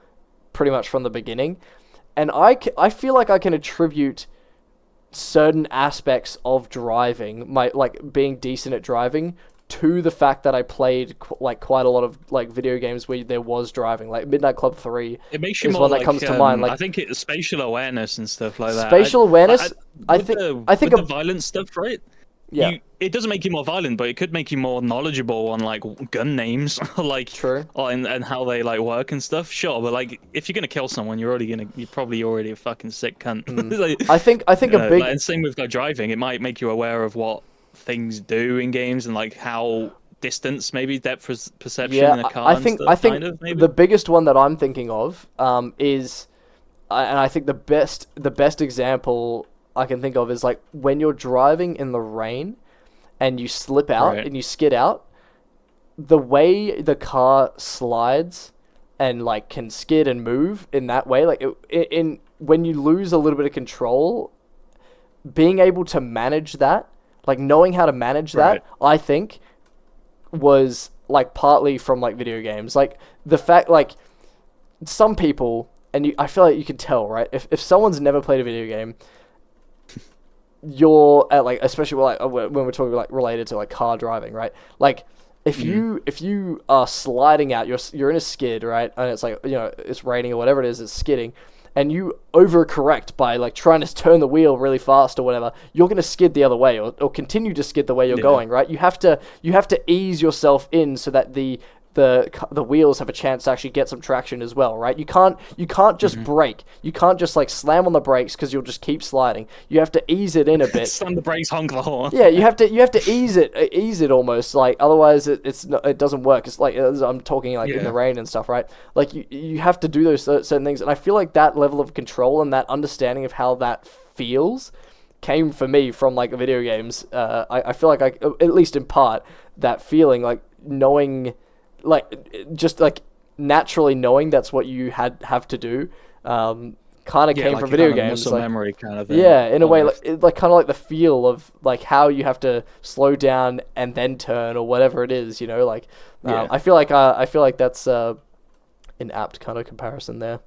pretty much from the beginning. And I feel like I can attribute certain aspects of driving, my like being decent at driving, to the fact that I played quite a lot of like video games where there was driving. Like Midnight Club 3
It makes you
is
more
one that
like,
comes to mind. Like
I think it's spatial awareness and stuff like that.
spatial awareness. I think
the violent stuff, right?
Yeah.
It doesn't make you more violent, but it could make you more knowledgeable on like gun names, like
True.
and how they like work and stuff. Sure, but like if you're gonna kill someone, you're probably already a fucking sick cunt. Like,
I think a big
and same with like driving. It might make you aware of what things do in games and like how distance, maybe depth perception in a car.
I think the biggest one that I'm thinking of is, and I think the best example I can think of is like when you're driving in the rain and you slip out and you skid out, the way the car slides and like can skid and move in that way, like when you lose a little bit of control, being able to manage that, like knowing how to manage that, I think was like partly from like video games. Like the fact, like some people, and I feel like you can tell, right? If someone's never played a video game, you're at like, especially like when we're talking like related to like car driving, right? Like if you are sliding out, you're in a skid, right? And it's like, it's raining or whatever it is, it's skidding, and you overcorrect by like trying to turn the wheel really fast or whatever, you're going to skid the other way or continue to skid the way you're going, right? You have to ease yourself in so that the wheels have a chance to actually get some traction as well, right? You can't just brake. You can't just like slam on the brakes because you'll just keep sliding. You have to ease it in a bit.
Slam the brakes, honk the horn.
Yeah, you have to ease it almost, like otherwise it doesn't work. It's like I'm talking like in the rain and stuff, right? Like you have to do those certain things, and I feel like that level of control and that understanding of how that feels came for me from like video games. I feel like at least in part, that feeling like knowing. Like just like naturally knowing that's what you have to do, kind of came
like
from video
kind of
games.
muscle
like,
memory kind of thing.
Yeah, in a way, like kind of like the feel of like how you have to slow down and then turn or whatever it is. You know, like I feel like that's an apt kind of comparison there.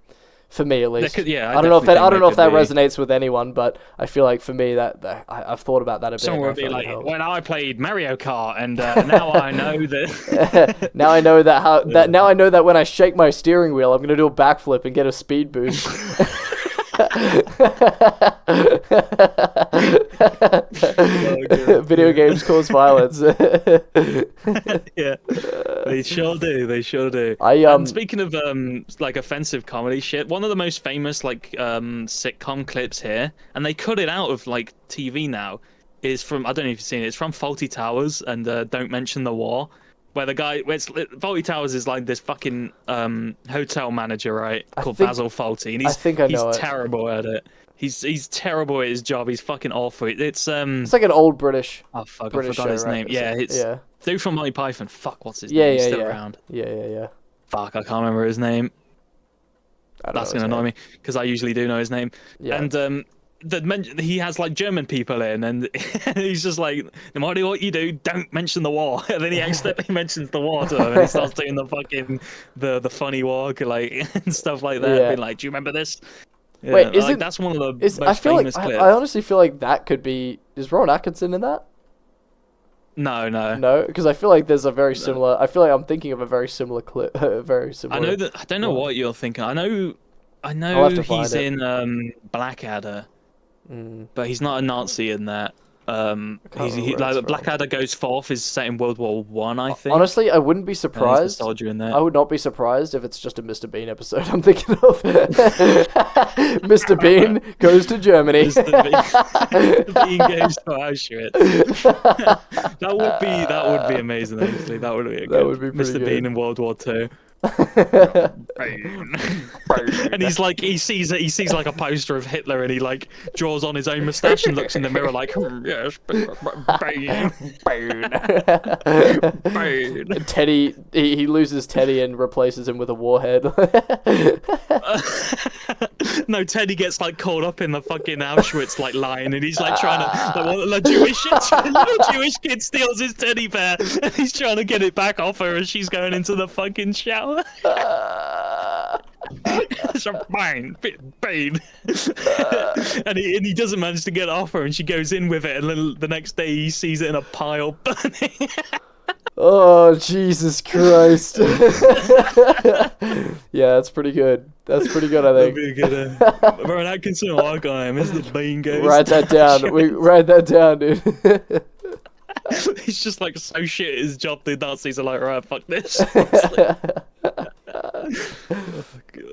For me, at least. I don't know if that resonates with anyone, but I feel like for me that I've thought about that a bit.
Someone would be like, "When I played Mario Kart, and now I know that."
Now I know that when I shake my steering wheel, I'm gonna do a backflip and get a speed boost. Video games cause violence.
Yeah, they sure do. And speaking of like offensive comedy shit, one of the most famous like sitcom clips here, and they cut it out of like TV now, is from, I don't know if you've seen it, it's from Faulty Towers and Don't Mention the War, where the guy, Faulty Towers is like this fucking hotel manager, right, called Basil Fawlty, and he's terrible at it. He's terrible at his job. He's fucking awful. It's
like an old British.
Oh fuck!
British
I forgot his name. Yeah, it's dude from Monty Python. Fuck, what's his name? He's still around.
Yeah.
Fuck, I can't remember his name. That's gonna annoy me because I usually do know his name. Yeah. And he has like German people in, and he's just like, no matter what you do, don't mention the war. And then he accidentally mentions the war to him, and he starts doing the fucking the funny walk, like and stuff like that. Being like, do you remember this? Yeah, wait, that's one of the most famous clips.
I honestly feel like that could be. Is Rowan Atkinson in that? No, because I feel like there's a very similar. I feel like I'm thinking of a very similar clip. Very similar.
I know that. I don't know what you're thinking. I know he's in Blackadder, but he's not a Nazi in that. Like Blackadder Goes Forth is set in World War One, I think.
Honestly, I wouldn't be surprised. I would not be surprised if it's just a Mr. Bean episode I'm thinking of. Mr. Bean goes to Germany.
Mr. Bean goes to Auschwitz. that would be amazing. Actually, that would be Mr. Bean in World War Two. And he's like, he sees like a poster of Hitler, and he like draws on his own mustache and looks in the mirror like, yes,
Bane. Teddy, he loses Teddy and replaces him with a warhead.
No, Teddy gets like caught up in the fucking Auschwitz like line, and he's like trying to like little Jewish kid steals his teddy bear, and he's trying to get it back off her as she's going into the fucking shower. It's a Bane. And he doesn't manage to get it off her, and she goes in with it, and then the next day he sees it in a pile burning.
Oh, Jesus Christ. Yeah, that's pretty good. That's pretty good, I think.
That'd be good. Rowan Atkinson, I got him. Is the Bane goes.
Write that down. Write that down, dude.
He's just like so shit at his job. The Nazis are like, right, fuck this.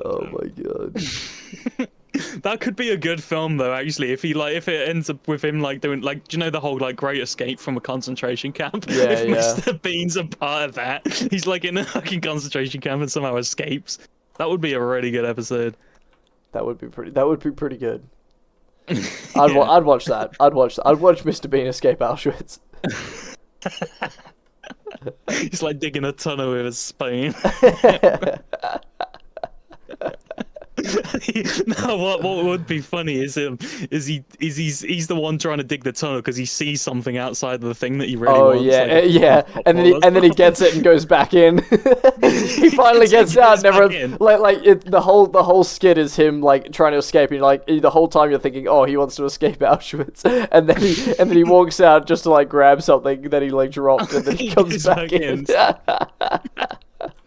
Oh my god.
That could be a good film though, actually, if it ends up with him like doing like, do you know the whole like Great Escape from a concentration camp? If Mr. Bean's a part of that, he's like in a fucking concentration camp and somehow escapes. That would be a really good episode.
That would be pretty good. I'd watch that. I'd watch Mr. Bean escape Auschwitz.
He's like digging a tunnel with a spoon. No, what would be funny is he's the one trying to dig the tunnel because he sees something outside of the thing that he really wants.
And then he gets it and goes back in. He finally gets out. The whole skit is him like trying to escape. And like the whole time you're thinking, oh, he wants to escape Auschwitz, and then he walks out just to like grab something that he like dropped, and then he comes back in.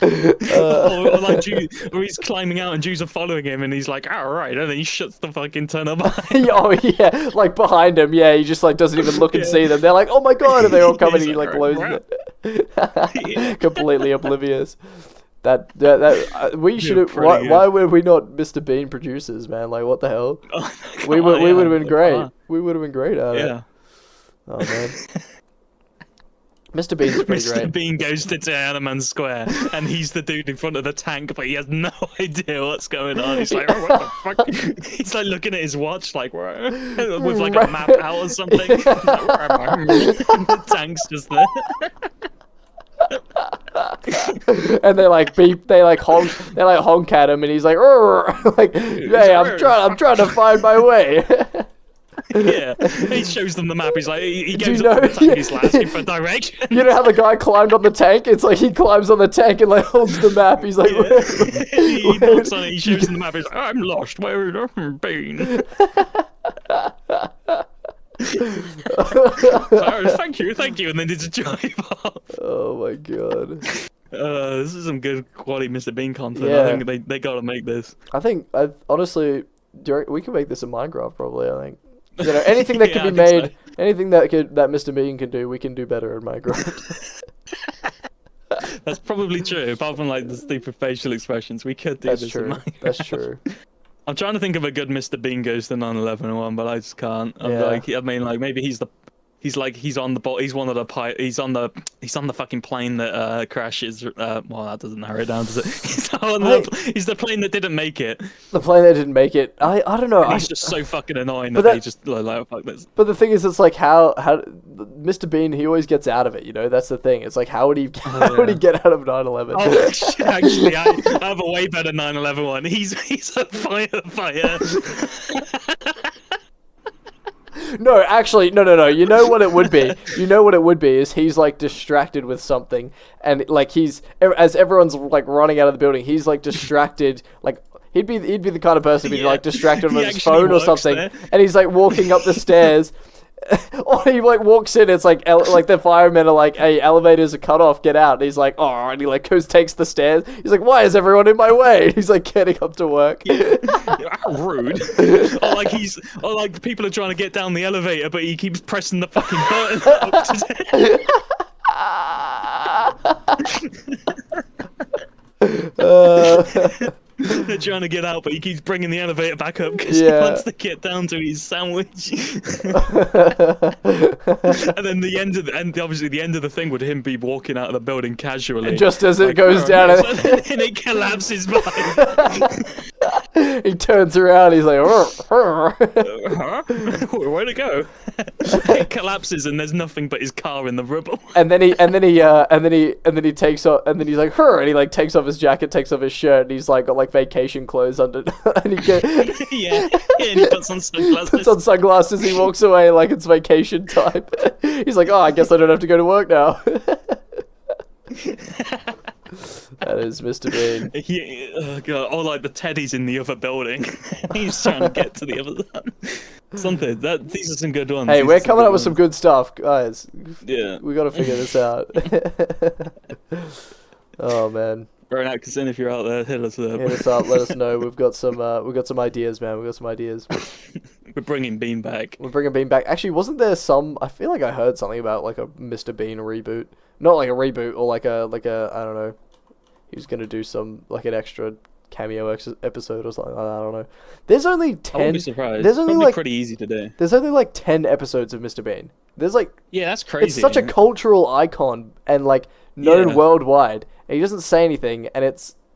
Or he's climbing out and Jews are following him, and he's like, "All right," and then he shuts the fucking tunnel.
Oh yeah, like behind him. Yeah, he just like doesn't even look and see them. They're like, "Oh my god!" And they all come and he like blows it. Completely oblivious. We should have. Why were we not Mr. Bean producers, man? Like, what the hell? We would have been great. We would have been great at it. Oh man. Mr. Bean's pretty great.
Mr. Bean goes to Tiananmen Square, and he's the dude in front of the tank, but he has no idea what's going on. He's like, oh, what the fuck? He's like looking at his watch, like, with like a map out or something. Like, where am I? The tank's just there.
And they like beep, they like honk at him, and he's like, like, hey, I'm trying to find my way.
Yeah, he shows them the map. He's like, he goes up to the tank. He's like asking for direction.
You know how the guy climbed on the tank? It's like he climbs on the tank and like holds the map. He's like,
he walks on it. He shows them the map. He's like, I'm lost. Where have I been? Thank you, and then did a drive off.
Oh my god.
This is some good quality Mr. Bean content.
Yeah.
I think they gotta make this.
I think honestly, we can make this in Minecraft probably. I think. You know, anything that can be made, so. Anything that Mr. Bean can do, we can do better in Minecraft.
That's probably true. Apart from like the stupid facial expressions, we could do this in Minecraft.
That's true.
I'm trying to think of a good Mr. Bean goes to 9/11 one, but I just can't. Maybe he's on the boat. He's one of the he's on the fucking plane that crashes. Well, that doesn't narrow it down, does it? He's the plane that didn't make it.
The plane that didn't make it. I don't know.
He's just so fucking annoying that they just like fuck this.
But the thing is, it's like how Mr. Bean, he always gets out of it. You know, that's the thing. It's like how would he get out of 9/11?
Oh, actually, I have a way better 9/11 one. He's a firefighter.
No, actually, no. You know what it would be? Is he's like distracted with something, and like as everyone's like running out of the building, he's like distracted. Like he'd be the kind of person who'd be like distracted on his phone or something, and he's like walking up the stairs. Or he like walks in, it's like the firemen are like, "Hey, elevators are cut off, get out." And he's like, "Oh," and he like takes the stairs. He's like, "Why is everyone in my way?" And he's like getting up to work.
Rude. Or like people are trying to get down the elevator, but he keeps pressing the fucking button. They're trying to get out, but he keeps bringing the elevator back up because he wants to get down to his sandwich. And then obviously the end of the thing would him be walking out of the building casually,
just as it goes down,
and it collapses by.
He turns around. He's like,
where'd it go? It collapses, and there's nothing but his car in the rubble.
And then he takes off, and then he's like, and he like takes off his jacket, takes off his shirt, and he's like got like vacation clothes under. And and
he puts on sunglasses.
He walks away like it's vacation time. He's like, oh, I guess I don't have to go to work now. That is Mr. Bean.
God. Or like the teddies in the other building. He's trying to get to the other side. Something. These are some good ones.
Hey, we're coming up with some good stuff, guys.
Yeah.
We got to figure this out. Oh man.
Baron Atkinson, if you're out there, hit us up.
Hit us up. Let us know. We've got some ideas, man. We've got some ideas.
We're bringing Bean back.
Actually, wasn't there some? I feel like I heard something about like a Mr. Bean reboot. Not like a reboot, or like a I don't know. He was gonna do some like an extra cameo episode or something. I don't know. There's only 10.
I wouldn't be surprised.
There's only
like pretty easy to do.
There's only like 10 episodes of Mr. Bean. There's like
that's crazy.
It's such a cultural icon and like known worldwide. And he doesn't say anything, and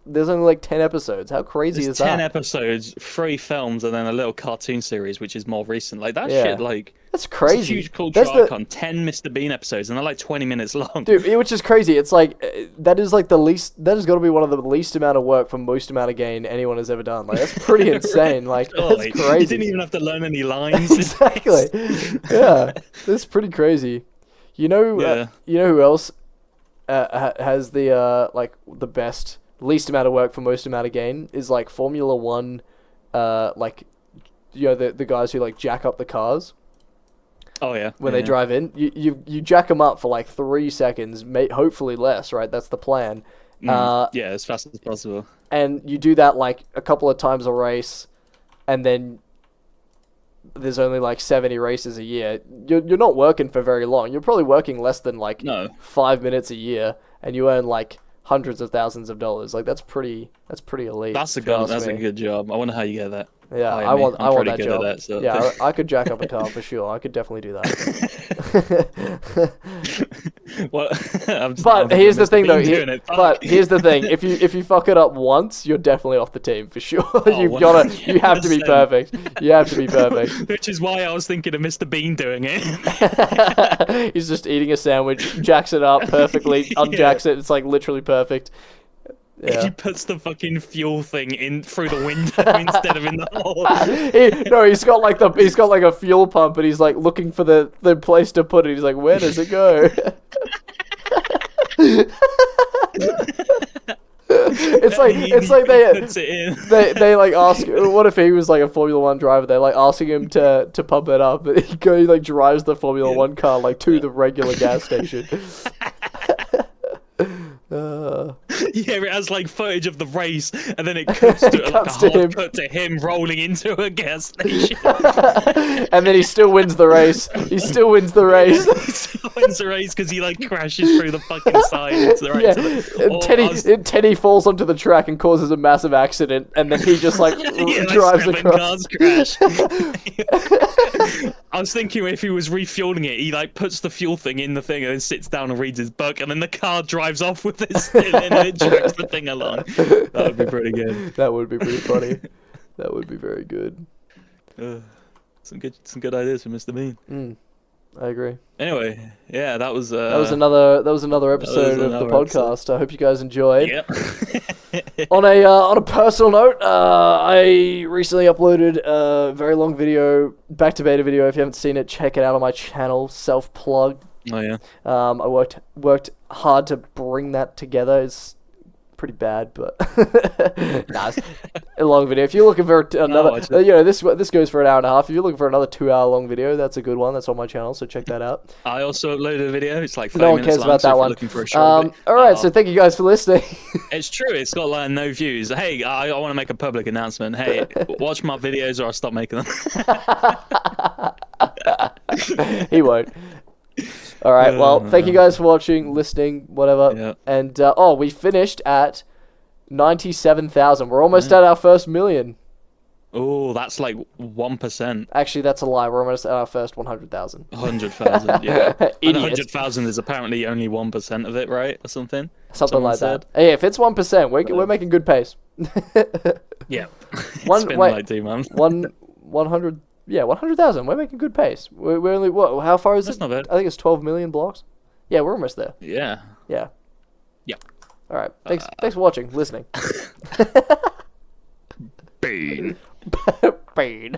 there's only like 10 episodes. How crazy is that?
10 episodes, 3 films, and then a little cartoon series, which is more recent. Like that shit, like
that's crazy.
It's a huge cultural icon. 10 Mr. Bean episodes, and they're like 20 minutes long.
Dude, which is crazy. It's like that is like the least. That has got to be one of the least amount of work for most amount of gain anyone has ever done. Like that's pretty insane. Like that's crazy.
You didn't even have to learn any lines.
Exactly. Yeah, that's pretty crazy. You know who else has the like the best least amount of work for most amount of gain is like Formula One, like the guys who like jack up the cars.
Oh yeah.
When they drive in, you jack them up for like 3 seconds, hopefully less, right? That's the plan.
Yeah, as fast as possible.
And you do that like a couple of times a race, and then there's only like 70 races a year. You're not working for very long. You're probably working less than like 5 minutes a year, and you earn like hundreds of thousands of dollars. Like that's pretty elite.
That's a good job. I wonder how you get that.
Yeah, I want that job.
That, so.
Yeah, I could jack up a car for sure. I could definitely do that.
Well,
but here's the thing, though. But here's the thing: if you fuck it up once, you're definitely off the team for sure. You have to be perfect. You have to be perfect.
Which is why I was thinking of Mr. Bean doing it.
He's just eating a sandwich, jacks it up perfectly, unjacks it. It's like literally perfect. Yeah.
He puts the fucking fuel thing in through the window instead of in the hole.
He's got like a fuel pump, and he's like looking for the place to put it. He's like, where does it go? It's like they like ask. What if he was like a Formula One driver? They're like asking him to pump it up, but he like drives the Formula One car like to the regular gas station.
Yeah, it has like footage of the race, and then it cuts to him rolling into a gas station.
And then he still wins the race. He still wins the race.
He still wins the race because he like crashes through the fucking side into the race.
Yeah. Teddy falls onto the track and causes a massive accident, and then he just like drives across.
Cars crash. I was thinking if he was refueling it, he like puts the fuel thing in the thing and then sits down and reads his book, and then the car drives off with it still in and it drags the thing along. That would be pretty good.
That would be pretty funny. That would be very good.
Some good ideas from Mr. Bean.
I agree.
Anyway, yeah, that was
another episode of the podcast. I hope you guys enjoyed.
Yep.
On a personal note, I recently uploaded a very long video, back to beta video. If you haven't seen it, check it out on my channel. Self plug.
Oh yeah.
I worked hard to bring that together. It's pretty bad, but it's a long video. If you're looking for another, this goes for an hour and a half. If you're looking for another 2-hour long video, that's a good one. That's on my channel, so check that out.
I also uploaded a video. It's like 5
no one
minutes
cares
long,
about
so
that
if
one.
you're looking for a short
all right, so thank you guys for listening.
It's true. It's got like no views. Hey, I want to make a public announcement. Hey, watch my videos or I'll stop making them.
He won't. All right. Well, thank you guys for watching, listening, whatever.
Yeah.
And we finished at 97,000. We're almost at our first million.
Oh, that's like 1%.
Actually, that's a lie. We're almost at our first 100,000.
100,000, yeah. And 100,000 is apparently only 1% of it, right? Or something?
Something like that. Hey, if it's 1%, we're making good pace.
Yeah. It's been like 2 months.
100. Yeah, 100,000. We're making good pace. We're only how far is it?
That's not bad.
I think it's 12 million blocks. Yeah, we're almost there.
Yeah.
Yeah.
Yep.
All right. Thanks for watching, listening.
Bean.
Bean.